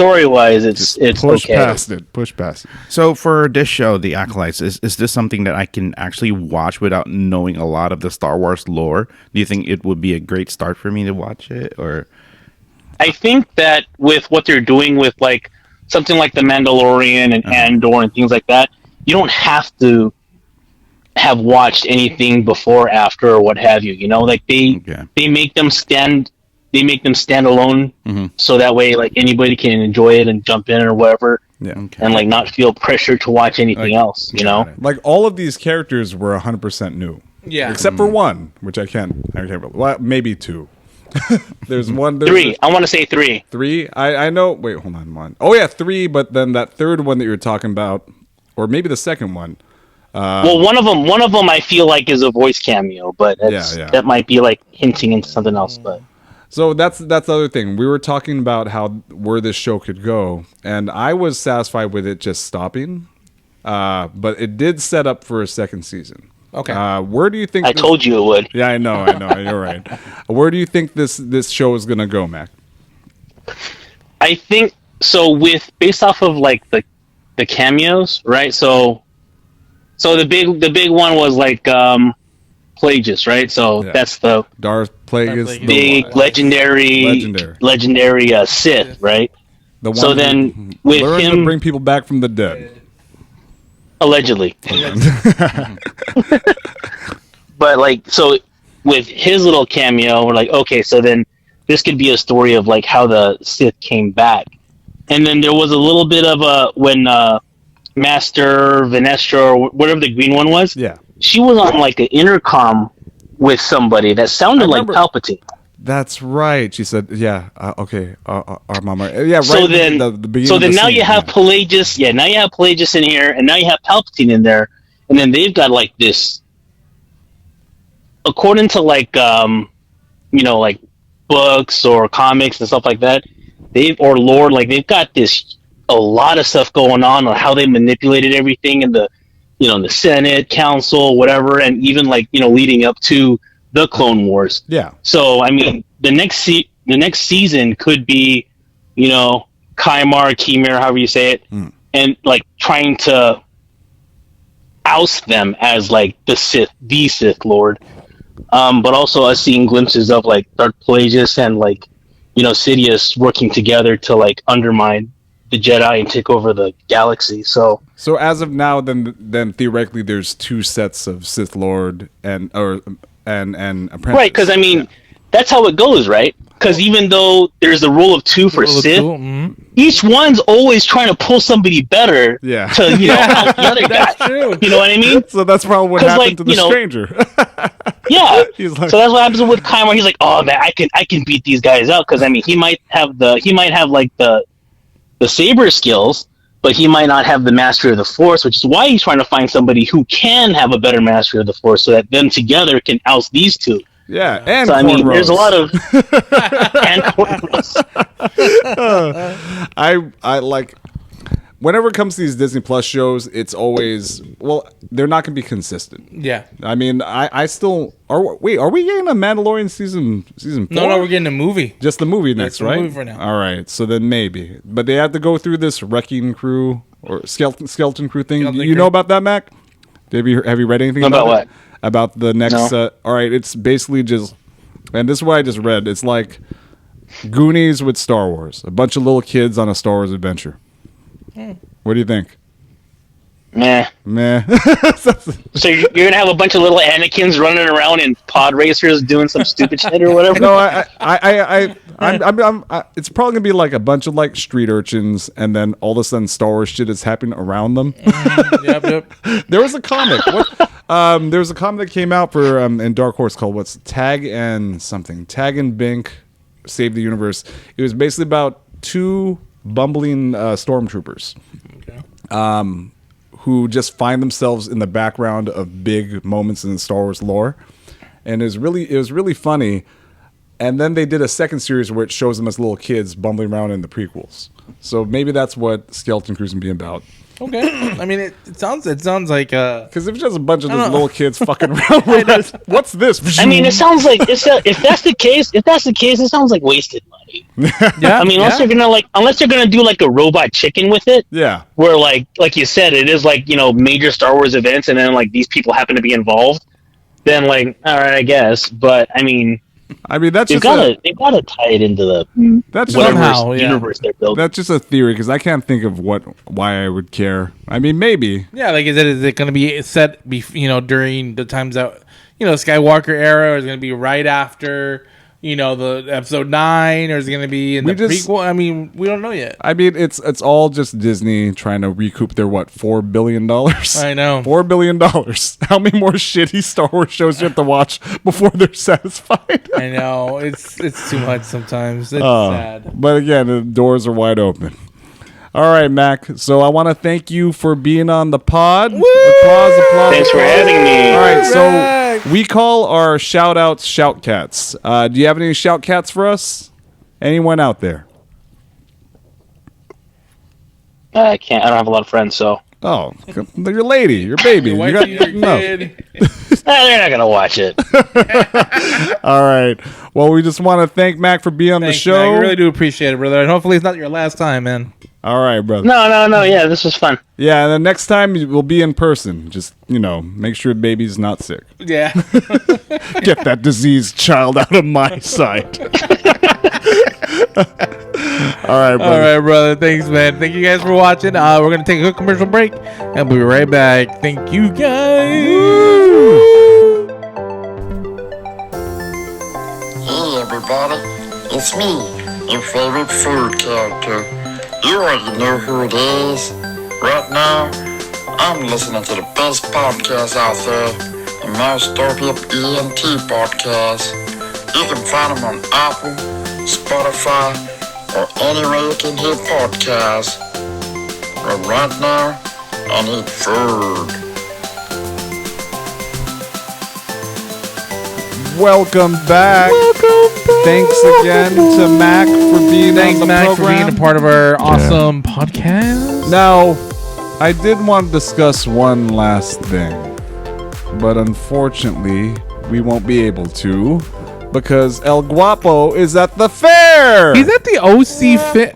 it's push okay. Push past it. So for this show, The Acolytes, is this something that I can actually watch without knowing a lot of the Star Wars lore? Do you think it would be a great start for me to watch it, or? I think that with what they're doing with like something like The Mandalorian and Andor and things like that, you don't have to have watched anything before, after, or what have you. You know, like they make them stand alone, so that way like anybody can enjoy it and jump in or whatever, and like not feel pressure to watch anything else. You know, like all of these characters were 100% new. Yeah, except for one, which I can't. Well, maybe 2. There's one. 3. I want to say 3. 3. I know. Wait, hold on. 1. Oh yeah, 3. But then that third one that you were talking about, or maybe the second one. Well, one of them I feel like is a voice cameo, but that might be like hinting into something else. But so that's the other thing. We were talking about where this show could go, and I was satisfied with it just stopping. But it did set up for a second season. Okay. Where do you think? I told you it would. Yeah, I know. You're right. Where do you think this show is gonna go, Mac? I think so. Based off of like the cameos, right? So the big one was like Plagueis, right? So that's the Darth Plagueis, big legendary Sith, right? The one so then with learned him to bring people back from the dead. Allegedly. But like, so with his little cameo, we're like, okay, so then this could be a story of like how the Sith came back. And then there was a little bit of when Master Venestra or whatever the green one was, she was on like an intercom with somebody that sounded like Palpatine. That's right. She said, "Yeah, okay, our mama." Yeah, right. So then, now you have Plagueis. Yeah, now you have Plagueis in here, and now you have Palpatine in there, and then they've got like this. According to like like books or comics and stuff like that, they've got a lot of stuff going on how they manipulated everything in the in the Senate, Council, whatever, and even like leading up to the Clone Wars. Yeah. So I mean, the next season could be, Kymar, however you say it, and like trying to oust them as like the Sith Lord. But also us seeing glimpses of like Darth Plagueis and like Sidious working together to like undermine the Jedi and take over the galaxy. So as of now, then theoretically, there's 2 sets of Sith Lord and apprentice. Right, because I mean, that's how it goes, right? Because even though there's the rule of 2 for Sith, each one's always trying to pull somebody better to out the other guy. True. You know what I mean? So that's probably what happened to the stranger. Yeah. He's like, so that's what happens with Kymar. He's like, oh man, I can beat these guys out because I mean he might have like the saber skills, but he might not have the mastery of the Force, which is why he's trying to find somebody who can have a better mastery of the Force, so that them together can oust these 2. Yeah, and so, I mean, cornrows. there's a lot of and cornrows. I like whenever it comes to these Disney Plus shows, it's always they're not going to be consistent. Yeah. I mean, I still are we getting a Mandalorian season 4? No, we're getting a movie. Just the movie next, the right? movie for now. All right, so then maybe, but they have to go through this wrecking crew or skeleton crew thing. You know about that, Mac? Have you read anything about what? it? About the next? No. All right, it's basically just, and this is what I just read. It's like Goonies with Star Wars. A bunch of little kids on a Star Wars adventure. What do you think? Meh. So you're gonna have a bunch of little Anakins running around in pod racers doing some stupid shit or whatever? No, I'm it's probably gonna be like a bunch of like street urchins, and then all of a sudden Star Wars shit is happening around them. Yep. There was a comic. There was a comic that came out for in Dark Horse called what's Tag and something. Tag and Bink Save the Universe. It was basically about two bumbling stormtroopers. Okay. Who just find themselves in the background of big moments in the Star Wars lore, and it was really funny. And then they did a second series where it shows them as little kids bumbling around in the prequels. So maybe that's what Skeleton Crew's gonna be about. Okay. I mean, it sounds like because if it's just a bunch of those little kids fucking around with us, what's this? I mean, it sounds like if that's the case, it sounds like wasted money. Yeah. I mean, unless you're gonna do like a robot chicken with it. Yeah. Where like you said, it is like, major Star Wars events, and then like these people happen to be involved. Then like, all right, I guess. But I mean that's they've just gotta tie it into the universe they're building. That's just a theory because I can't think of why I would care. I mean, maybe. Yeah, like is it going to be set during the times that Skywalker era, or is it going to be right after the episode 9, or is it going to be in the prequel? I mean, we don't know yet. I mean, it's all just Disney trying to recoup their $4 billion. I know. $4 billion. How many more shitty Star Wars shows do you have to watch before they're satisfied? I know. It's too much sometimes. It's sad. But again, the doors are wide open. All right, Mac. So I want to thank you for being on the pod. Applause. Thanks for having me. All right, so we call our shout-outs Shout Cats. Do you have any Shout Cats for us? Anyone out there? I can't. I don't have a lot of friends, so. Oh, your lady, your baby. Your wife, your kid. They're not gonna watch it. All right. Well, we just want to thank Mac for being on the show. Mac. We really do appreciate it, brother. And hopefully it's not your last time, man. All right, brother. No. Yeah, this was fun. Yeah, and the next time we'll be in person. Just, make sure the baby's not sick. Yeah. Get that diseased child out of my sight. All right, brother. Thanks, man. Thank you guys for watching. We're going to take a quick commercial break, and we'll be right back. Thank you, guys. Hey, everybody. It's me, your favorite food character. You already know who it is. Right now, I'm listening to the best podcast out there, the Mousetopia E and T podcast. You can find them on Apple, Spotify, or anywhere you can hear podcasts. But right now, I need food. Welcome back. Thanks again to Mac for being on the Mac, program. for being a part of our awesome podcast. Now, I did want to discuss one last thing, but unfortunately, we won't be able to because El Guapo is at the fair. He's at the OC Fit.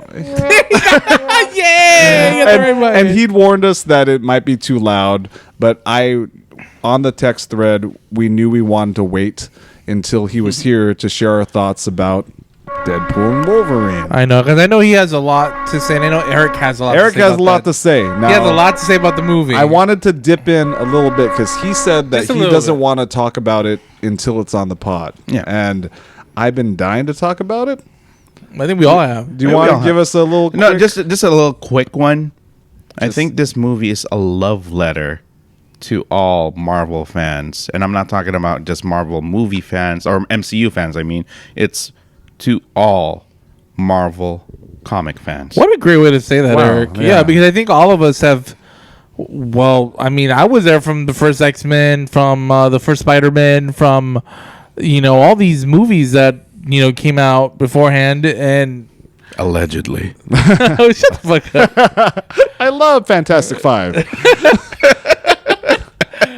Yeah. And he'd warned us that it might be too loud, but on the text thread, we knew we wanted to wait until he was here to share our thoughts about Deadpool and Wolverine. I know, because I know he has a lot to say, and I know Eric has a lot to say. Eric has a lot to say. Now, he has a lot to say about the movie. I wanted to dip in a little bit because he said that he doesn't want to talk about it until it's on the pod. Yeah. And I've been dying to talk about it. I think we all have. Do you want to give us a little quick? No, just a little quick one. I think this movie is a love letter to all Marvel fans. And I'm not talking about just Marvel movie fans or MCU fans. I mean, it's to all Marvel comic fans. What a great way to say that, Wow, Eric. yeah. Yeah, because I think all of us have. Well, I mean, I was there from the first X-Men, from the first Spider-Man, from all these movies that came out beforehand, and Allegedly. Oh, shut the fuck up. I love Fantastic Five.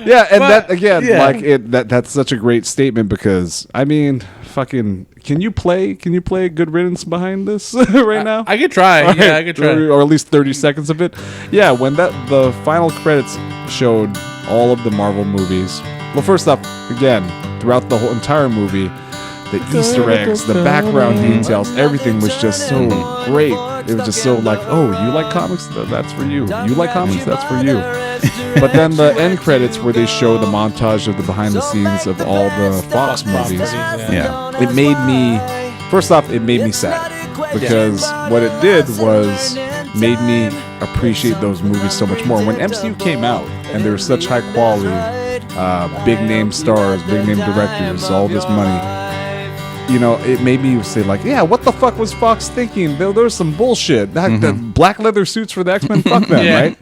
Yeah, and that again, that's such a great statement because I mean, fucking, can you play Good Riddance behind this right now? I could try. Right. Yeah, I could try. Or at least 30 seconds of it. Yeah, when the final credits showed all of the Marvel movies. Well, first off, again, throughout the whole entire movie, the Easter eggs, the background details, everything was just so great. It was just so like, oh, you like comics? That's for you. You like comics? That's for you. But then the end credits where they show the montage of the behind the scenes of all the Fox movies. Yeah. It made me, first off, it made me sad because what it did was made me appreciate those movies so much more. When MCU came out and there were such high quality, big name stars, big name directors, all this money, you know, it made me say like, yeah, what the fuck was Fox thinking? There was some bullshit. The black leather suits for the X-Men, fuck them, right?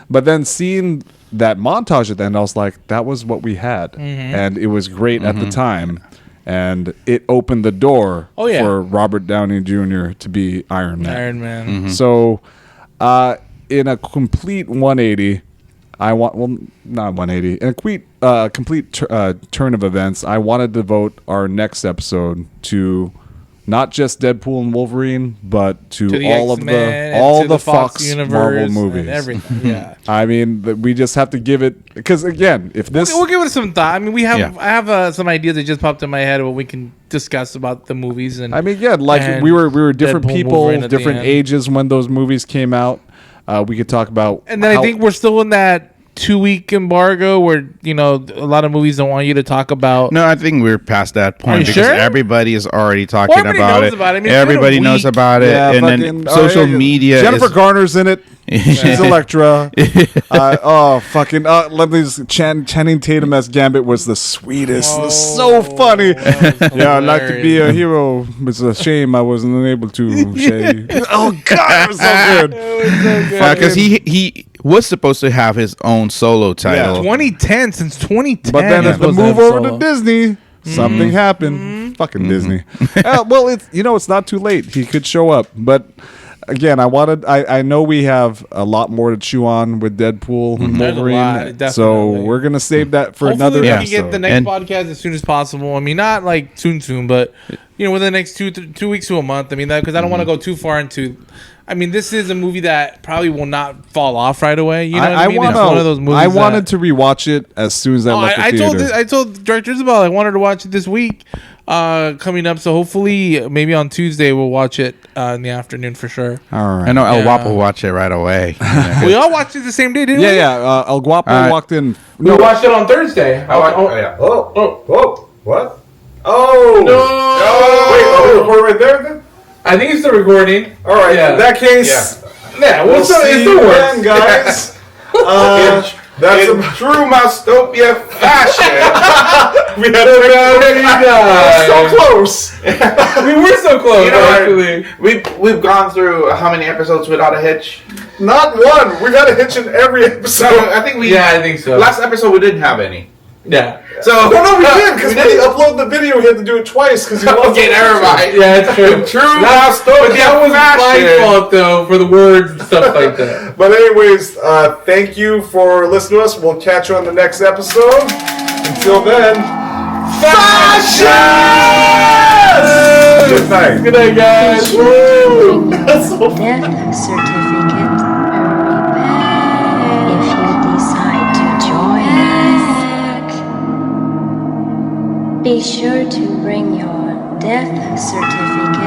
But then seeing that montage at the end, I was like, that was what we had. And it was great at the time. And it opened the door for Robert Downey Jr. to be Iron Man. Iron Man. So, in a complete 180, not 180, in a complete turn of events, I wanted to devote our next episode to not just Deadpool and Wolverine, but to all the Fox Marvel movies, and everything. Yeah, I mean, we just have to give it because again, if this, we'll give it some thought. I mean, I have some ideas that just popped in my head of what we can discuss about the movies. And I mean, yeah, like we were different people, different ages when those movies came out. We could talk about, and then I think we're still in that 2-week embargo where, you know, a lot of movies don't want you to talk about. No, I think we're past that point because everybody is already talking everybody about knows it. about it. I mean, everybody knows about it. Yeah, and then social media. Jennifer Garner's in it. She's Elektra. Let me just Channing Tatum as Gambit was the sweetest. So funny. I'd like to be a hero. It's a shame I wasn't able to. Shay. Oh God, it was so good. Because he was supposed to have his own solo title. 2010, since 2010. But then at the move over to Disney, something happened. Fucking Disney. Well, it's not too late. He could show up, but. Again, I know we have a lot more to chew on with Deadpool and Wolverine, so we're gonna save that for another episode. We can get the next podcast as soon as possible. I mean, not like soon, but within the next 2 weeks to a month. I mean, that because I don't want to go too far into. I mean, this is a movie that probably will not fall off right away. You know what I mean? It's one of those movies. I wanted to rewatch it as soon as I left the theater. I told Director Isabel I wanted to watch it this week. Coming up, so hopefully maybe on Tuesday we'll watch it in the afternoon for sure. All right. I know El Guapo will watch it right away. We all watched it the same day, didn't we? Yeah. El Guapo walked in. We watched it on Thursday. What? Oh no! Wait, we're right there then? I think it's the recording. All right. In that case, we'll see you then, guys. That's in true Mousetopia fashion. We had so close. We were so close. Actually, we've gone through how many episodes without a hitch? Not one. We got a hitch in every episode. No, I think I think so. Last episode we didn't have any. Yeah. So no, we did because when he uploaded the video, he had to do it twice because he lost. Okay, never mind. Yeah, it's true. True Mousetopia. But that was my fault though for the words and stuff like that. But anyways, thank you for listening to us. We'll catch you on the next episode. Until then, fashion. Good night. Good night, guys. Woo! That's so funny. Death certificate. If you decide to join us, be sure to bring your death certificate.